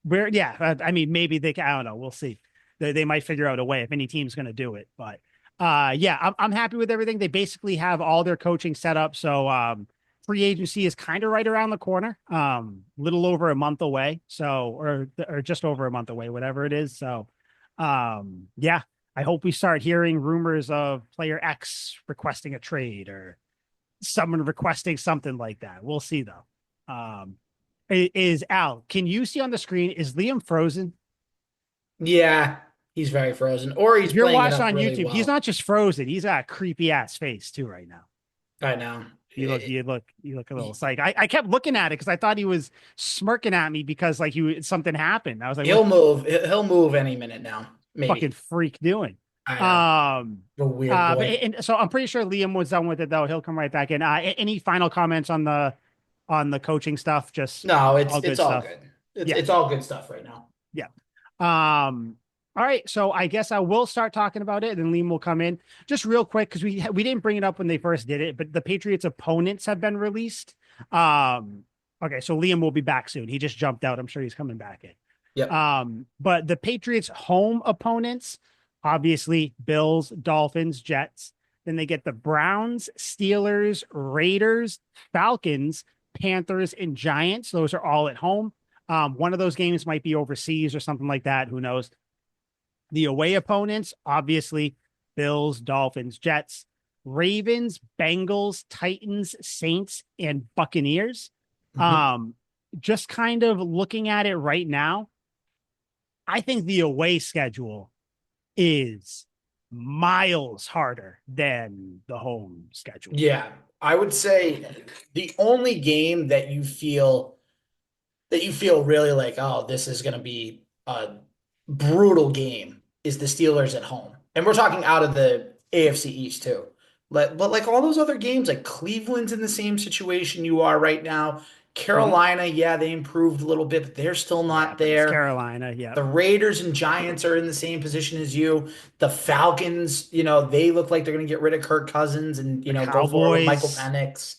where, yeah, I mean, maybe they can, I don't know. We'll see. They might figure out a way if any team's going to do it. But yeah, I'm happy with everything. They basically have all their coaching set up. So free agency is kind of right around the corner. Little over a month away. So or just over a month away, whatever it is. So yeah, I hope we start hearing rumors of player X requesting a trade or someone requesting something like that. We'll see though. Is Al, can you see on the screen, is Liam frozen? Yeah, he's very frozen, or he's If you're playing it watching up on really YouTube, well. he's not just frozen, he's got a creepy ass face too right now. I know. You look a little psych. I kept looking at it because I thought he was smirking at me because like something happened. I was like, He'll what move. He'll move any minute now. the fucking Maybe. freak doing? I know. Um, A weird boy. and so I'm pretty sure Liam was done with it though. He'll come right back in. Any final comments on the coaching stuff? Just No, all good it's all stuff. good. It's Yeah. it's all good stuff right now. Yeah. All right. So I guess I will start talking about it, and then Liam will come in just real quick because we didn't bring it up when they first did it, but the Patriots opponents have been released. Okay, so Liam will be back soon. He just jumped out. I'm sure he's coming back in. Yep. But the Patriots home opponents, obviously Bills, Dolphins, Jets. Then they get the Browns, Steelers, Raiders, Falcons, Panthers, and Giants. Those are all at home. One of those games might be overseas or something like that. Who knows? The away opponents, obviously, Bills, Dolphins, Jets, Ravens, Bengals, Titans, Saints, and Buccaneers. Just kind of looking at it right now, I think the away schedule is miles harder than the home schedule. Yeah, I would say the only game that you feel really like, oh, this is going to be a brutal game is the Steelers at home. And we're talking out of the AFC East too. But like all those other games, like Cleveland's in the same situation you are right now. Carolina, yeah, they improved a little bit, but they're still not but it's there. Carolina, yeah. The Raiders and Giants are in the same position as you. The Falcons, they look like they're going to get rid of Kirk Cousins and, go forward with Michael Cowboys. Penix.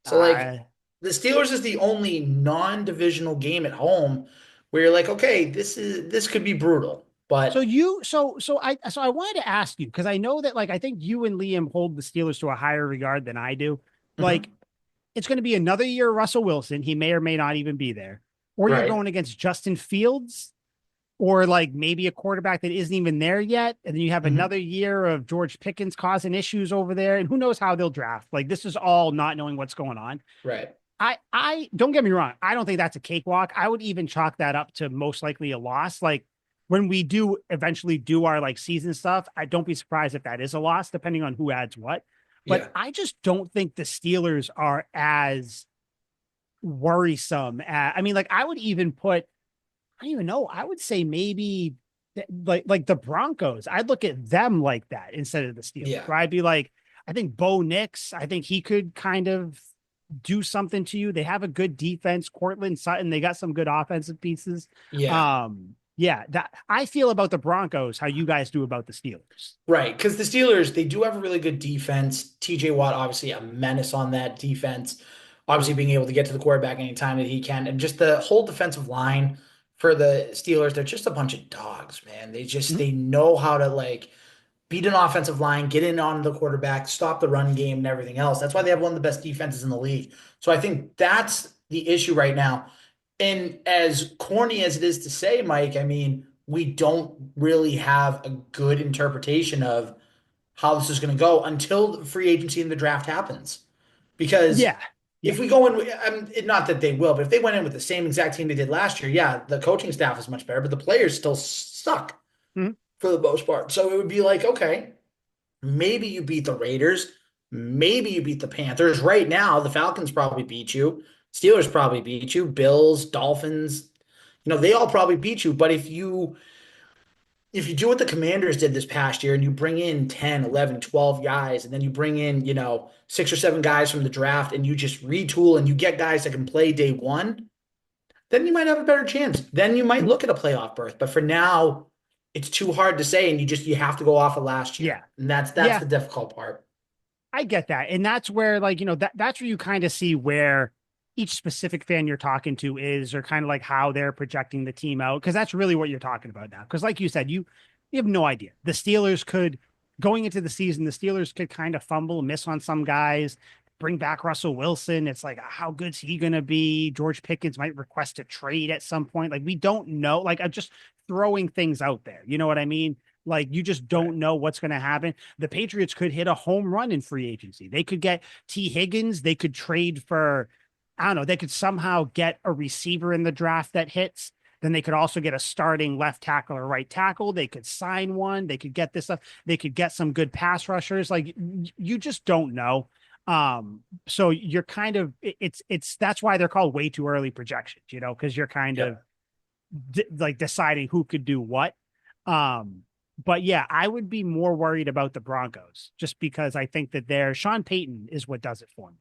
So, the Steelers is the only non-divisional game at home where you're like, okay, this could be brutal. But so I wanted to ask you because I know that like I think you and Liam hold the Steelers to a higher regard than I do. Like it's going to be another year of Russell Wilson. He may or may not even be there. Or you're Right. going against Justin Fields or like maybe a quarterback that isn't even there yet. And then you have another year of George Pickens causing issues over there. And who knows how they'll draft. Like this is all not knowing what's going on. right. I don't get me wrong. I don't think that's a cakewalk. I would even chalk that up to most likely a loss. Like when we do eventually do our like season stuff, I don't be surprised if that is a loss, depending on who adds what. But Yeah. I just don't think the Steelers are as worrisome. I mean, like I would even put, I don't even know. I would say maybe like the Broncos. I'd look at them like that instead of the Steelers. Yeah. Where I'd be like, I think Bo Nix, I think he could kind of do something to you. They have a good defense. Cortland Sutton, they got some good offensive pieces. Yeah. Yeah, that I feel about the Broncos, how you guys do about the Steelers. Right, because the Steelers, they do have a really good defense. TJ Watt, obviously a menace on that defense. Obviously being able to get to the quarterback anytime that he can. And just the whole defensive line for the Steelers, they're just a bunch of dogs, man. They know how to like beat an offensive line, get in on the quarterback, stop the run game and everything else. That's why they have one of the best defenses in the league. So I think that's the issue right now. And as corny as it is to say, Mike, I mean, we don't really have a good interpretation of how this is going to go until the free agency and the draft happens. Because Yeah. if we go in, not that they will, but if they went in with the same exact team they did last year, yeah, the coaching staff is much better, but the players still suck for the most part. So it would be like, okay, maybe you beat the Raiders, maybe you beat the Panthers. Right now, the Falcons probably beat you. Steelers probably beat you. Bills, Dolphins, they all probably beat you. But if you if you do what the Commanders did this past year and you bring in 10, 11, 12 guys, and then you bring in, 6 or 7 guys from the draft and you just retool and you get guys that can play day one, then you might have a better chance. Then you might look at a playoff berth. But for now, it's too hard to say, and you have to go off of last year. Yeah. And that's Yeah. the difficult part. I get that. And that's where, like, that's where you kind of see where each specific fan you're talking to is, or kind of like how they're projecting the team out. Cause that's really what you're talking about now. Cause like you said, you have no idea. The Steelers could, going into the season, the Steelers could kind of fumble, miss on some guys, bring back Russell Wilson. It's like, how good's he going to be? George Pickens might request a trade at some point. Like, we don't know. Like, I'm just throwing things out there. You know what I mean? Like, you just don't know what's going to happen. The Patriots could hit a home run in free agency. They could get T. Higgins. They could trade for, I don't know, they could somehow get a receiver in the draft that hits. Then they could also get a starting left tackle or right tackle. They could sign one. They could get this stuff. They could get some good pass rushers. Like, you just don't know. So you're kind of, that's why they're called way too early projections, because you're kind of like deciding who could do what. But yeah, I would be more worried about the Broncos just because I think that Sean Payton is what does it for me.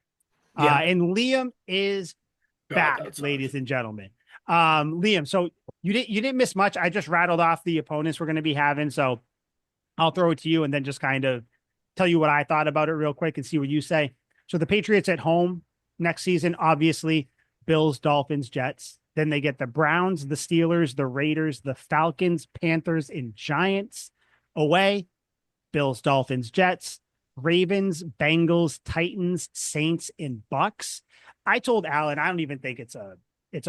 Yeah. And Liam is back, ladies and gentlemen. Liam, so you didn't miss much. I just rattled off the opponents we're going to be having. So I'll throw it to you and then just kind of tell you what I thought about it real quick and see what you say. So the Patriots at home next season, obviously, Bills, Dolphins, Jets. Then they get the Browns, the Steelers, the Raiders, the Falcons, Panthers, and Giants. Away, Bills, Dolphins, Jets, Ravens, Bengals, Titans, Saints, and Bucks. I told Alan, I don't even think it's a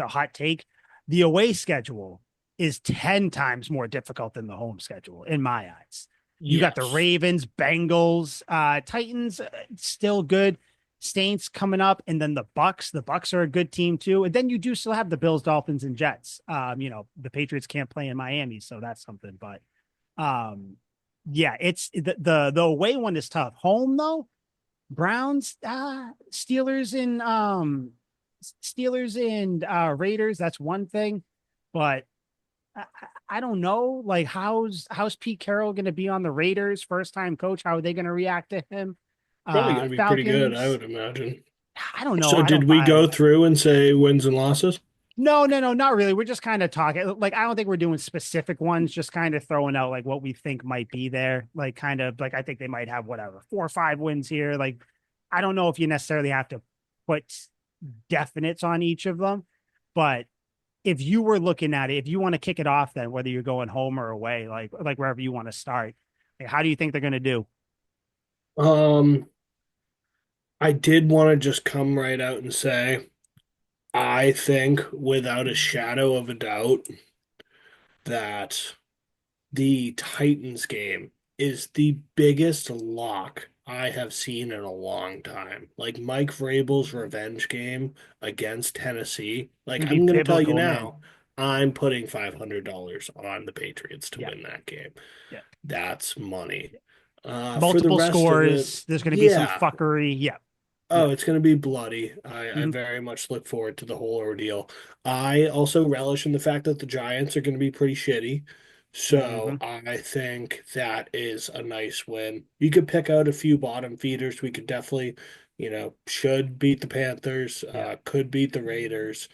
hot take. The away schedule is 10 times more difficult than the home schedule in my eyes. You got the Ravens, Bengals, Titans, still good. Saints coming up, and then the Bucks. The Bucks are a good team too. And then you do still have the Bills, Dolphins, and Jets. The Patriots can't play in Miami, so that's something. But yeah, it's the away one is tough. Home though, Browns, Steelers and Raiders. That's one thing, but I don't know. Like, how's Pete Carroll going to be on the Raiders? First time coach. How are they going to react to him? Probably going to be Falcons, pretty good, I would imagine. I don't know. So did we go through and say wins and losses? No, not really. We're just kind of talking. Like, I don't think we're doing specific ones, just kind of throwing out like what we think might be there. Like, kind of like, I think they might have 4 or 5 wins here. Like, I don't know if you necessarily have to put definites on each of them, but if you were looking at it, if you want to kick it off, then whether you're going home or away, like wherever you want to start, like, how do you think they're going to do? I did want to just come right out and say, I think without a shadow of a doubt that the Titans game is the biggest lock I have seen in a long time. Like Mike Vrabel's revenge game against Tennessee. Like, I'm going to tell you now, I'm putting $500 on the Patriots to win that game. Yeah. That's money. Multiple scores. There's going to be some fuckery. Yeah. Oh, it's going to be bloody. I very much look forward to the whole ordeal. I also relish in the fact that the Giants are going to be pretty shitty. So I think that is a nice win. You could pick out a few bottom feeders. We could definitely, should beat the Panthers, could beat the Raiders.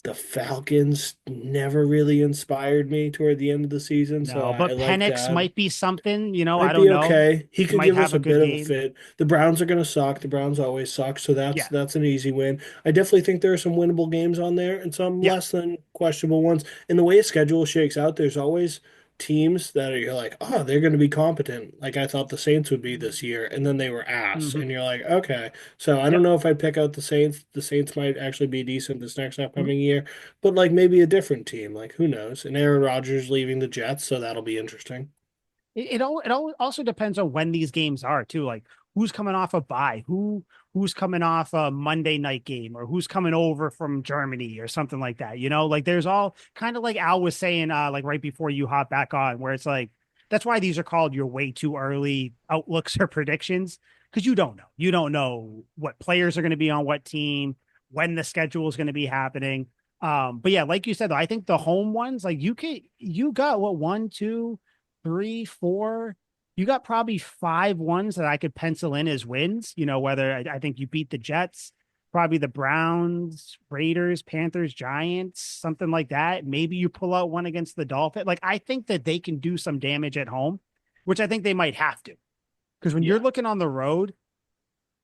The Falcons never really inspired me toward the end of the season. No, but Penix might be something, I don't know. Okay. He could give us a bit of a fit. The Browns are going to suck. The Browns always suck. So that's an easy win. I definitely think there are some winnable games on there and some less than questionable ones. And the way a schedule shakes out, there's always teams that you're like, oh, they're going to be competent. Like I thought the Saints would be this year, and then they were ass. And you're like, okay. So I don't know if I'd pick out the Saints. The Saints might actually be decent this next upcoming year, but like maybe a different team. Like who knows? And Aaron Rodgers leaving the Jets, so that'll be interesting. It also depends on when these games are too. Like who's coming off a bye, who's coming off a Monday night game, or who's coming over from Germany or something like that. Like there's all kind of like Al was saying, like right before you hop back on, where it's like, that's why these are called your way too early outlooks or predictions. Cause you don't know. You don't know what players are going to be on what team, when the schedule is going to be happening. But yeah, like you said, though, I think the home ones, like you got what, 1, 2, 3, 4. You got probably 5 ones that I could pencil in as wins. Whether I think you beat the Jets, probably the Browns, Raiders, Panthers, Giants, something like that. Maybe you pull out one against the Dolphins. Like, I think that they can do some damage at home, which I think they might have to. Because when you're looking on the road,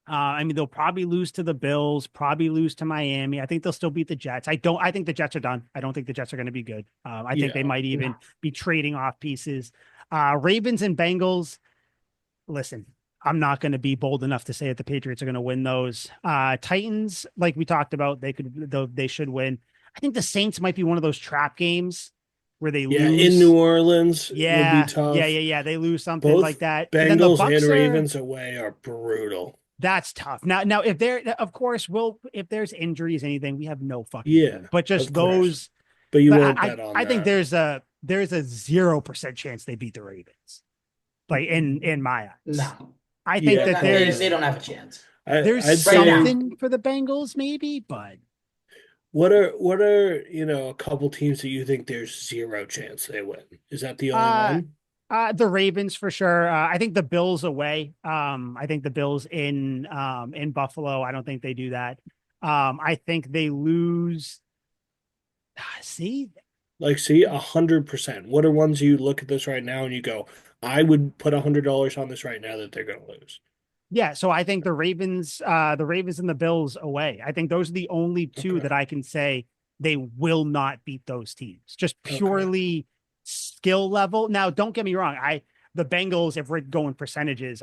they'll probably lose to the Bills, probably lose to Miami. I think they'll still beat the Jets. I think the Jets are done. I don't think the Jets are going to be good. I think they might even be trading off pieces. Ravens and Bengals. Listen, I'm not going to be bold enough to say that the Patriots are going to win those. Titans, like we talked about, they should win. I think the Saints might be one of those trap games where they lose in New Orleans. Would be tough. Yeah. They lose something Both like that. Bengals and Ravens away are brutal. That's tough. Now, if if there's injuries, anything, we have no fucking clue. But just those. But you won't bet on that. I think there's a 0% chance they beat the Ravens. Like in my eyes. No. I think that they don't have a chance. There's something for the Bengals, maybe, but what are a couple teams that you think there's 0 chance they win? Is that the only one? The Ravens for sure. I think the Bills away. I think the Bills in Buffalo. I don't think they do that. I think they lose. See, 100%. What are ones you look at this right now and you go, I would put $100 on this right now that they're going to lose? Yeah, so I think the Ravens and the Bills away. I think those are the only two that I can say they will not beat those teams. Just purely skill level. Now, don't get me wrong. The Bengals, if we're going percentages,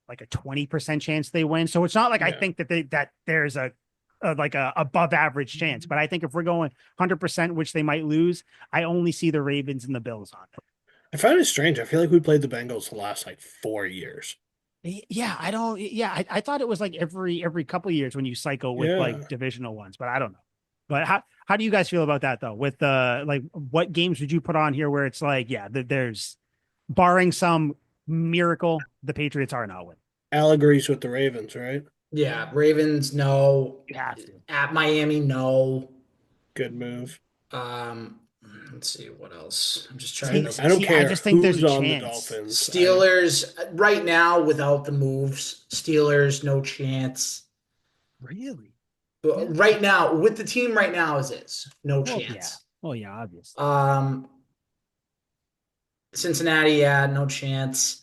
like a 20% chance they win. So it's not like I think that there's a above average chance. But I think if we're going 100%, which they might lose, I only see the Ravens and the Bills on it. I find it strange. I feel like we played the Bengals the last 4 years. Yeah, I don't. Yeah, I thought it was like every couple of years when you cycle with like divisional ones, but I don't know. But how do you guys feel about that though? With what games would you put on here where it's like, there's barring some miracle, the Patriots are not winning. Al agrees with the Ravens, right? Yeah, Ravens, no. You have to. At Miami, no. Good move. Let's see what else. I'm just trying to. I don't care. I just think there's a on chance. The Dolphins. Steelers right now without the moves. Steelers, no chance. Really? But right now, with the team right now as is, no chance. Oh yeah, obviously. Cincinnati, no chance.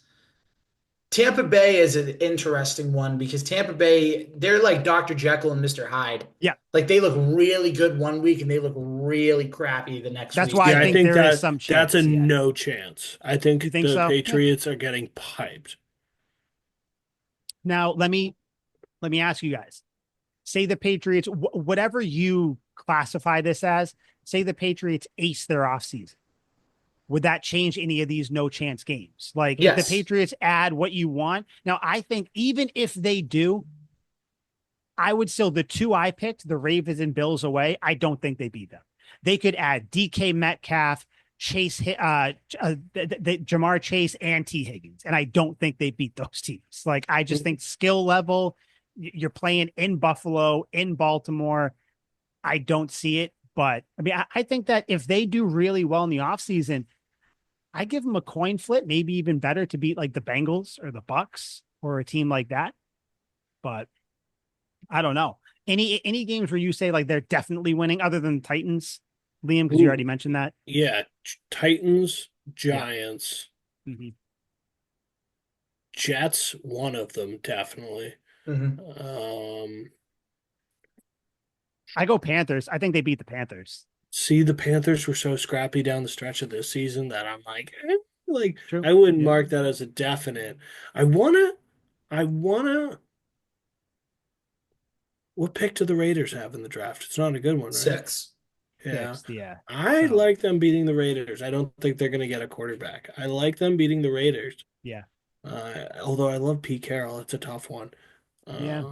Tampa Bay is an interesting one because Tampa Bay, they're like Dr. Jekyll and Mr. Hyde. Yeah. Like they look really good one week and they look really crappy the next week. That's why I think there is some chance. That's no chance. I think the Patriots are getting piped. Now, let me ask you guys. Say the Patriots, whatever you classify this as, say the Patriots ace their offseason. Would that change any of these no chance games? Like if the Patriots add what you want. Now, I think even if they do, I would still, the two I picked, the Ravens and Bills away, I don't think they beat them. They could add DK Metcalf, Chase, Jamar Chase, and T. Higgins. And I don't think they beat those teams. Like, I just think skill level, you're playing in Buffalo, in Baltimore. I don't see it. But I mean, I think that if they do really well in the offseason, I give them a coin flip, maybe even better to beat like the Bengals or the Bucks or a team like that. But I don't know. Any games where you say like they're definitely winning other than Titans, Liam, because you already mentioned that. Yeah. Titans, Giants, Jets, one of them, definitely. I go Panthers. I think they beat the Panthers. See, the Panthers were so scrappy down the stretch of this season that I'm like, True. I wouldn't mark that as a definite. I wanna. What pick do the Raiders have in the draft? It's not a good one, right? 6. Yeah. Yeah. I like them beating the Raiders. I don't think they're gonna get a quarterback. I like them beating the Raiders. Yeah. Although I love Pete Carroll, it's a tough one. Yeah.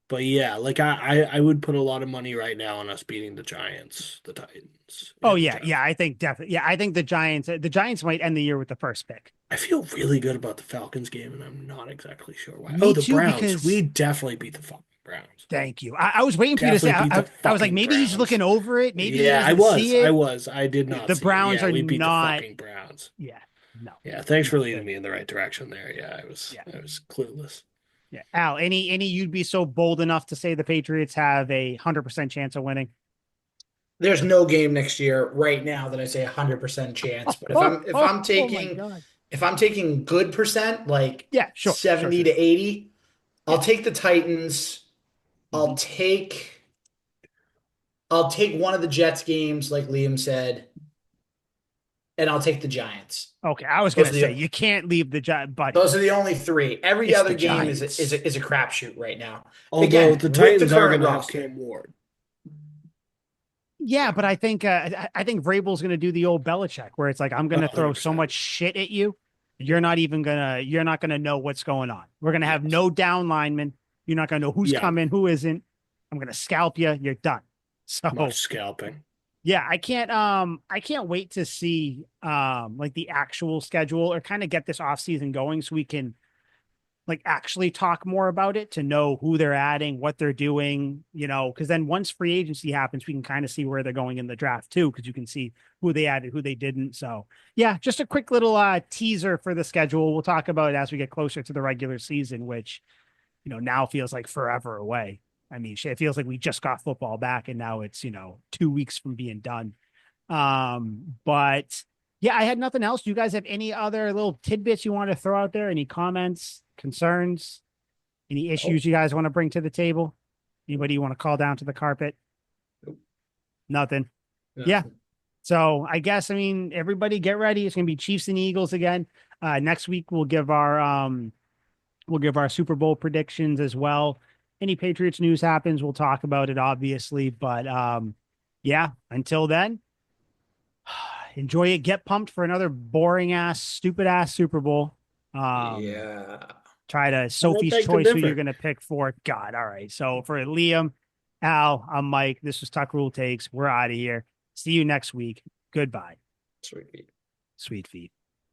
But yeah, like I would put a lot of money right now on us beating the Giants, the Titans. Oh yeah, I think definitely. Yeah, I think the Giants might end the year with the first pick. I feel really good about the Falcons game, and I'm not exactly sure why. The Browns. We definitely beat the fucking Browns. Thank you. I was waiting for you to say. I was like, maybe he's looking over it. Maybe I was. I did not. The Browns are we beat not. the fucking Browns. Yeah, No. Yeah, thanks for No, leading me in the right direction there. Yeah, I was clueless. Yeah. Al, any you'd be so bold enough to say the Patriots have 100% chance of winning? There's no game next year right now that I say 100% chance. But Oh my God. if I'm taking good percent, like Yeah, sure. 70 to 80, I'll Yeah. take the Titans. I'll Mhm. take I'll take one of the Jets games, like Liam said, and I'll take the Giants. Okay, I was Those gonna are say the you can't leave the buddy. those are the only three. Every It's other the game Giants. is a crapshoot right now. Although Again, the with the Titans are current going to have roster. Cam Ward. Yeah, but I think Vrabel's gonna do the old Belichick, where it's like I'm gonna throw so 100%. much shit at you, you're not gonna know what's going on. We're gonna have Yes. no down linemen. You're not gonna know who's Yeah, coming, who isn't. I'm gonna scalp you. You're done. So much scalping. yeah, I can't wait to see like the actual schedule or kind of get this off season going so we can like actually talk more about it to know who they're adding, what they're doing, because then once free agency happens, we can kind of see where they're going in the draft too, because you can see who they added, who they didn't. So yeah, just a quick little teaser for the schedule. We'll talk about it as we get closer to the regular season, which, now feels like forever away. I mean, shit, it feels like we just got football back and now it's, 2 weeks from being done. But yeah, I had nothing else. Do you guys have any other little tidbits you want to throw out there? Any comments, concerns, any issues you guys want to bring to the table? Anybody you want to call down to the carpet? Nope. Nothing. No. Yeah. So I guess, everybody get ready. It's going to be Chiefs and Eagles again. Next week we'll give our Super Bowl predictions as well. Any Patriots news happens, we'll talk about it, obviously. But yeah, until then, enjoy it. Get pumped for another boring ass, stupid ass Super Bowl. Yeah. Try to Sophie's choice who you're going to pick for. God, all right. So for Liam, Al, I'm Mike. This was Tuck Rule Takes. We're out of here. See you next week. Goodbye. Sweet. Sweet feet.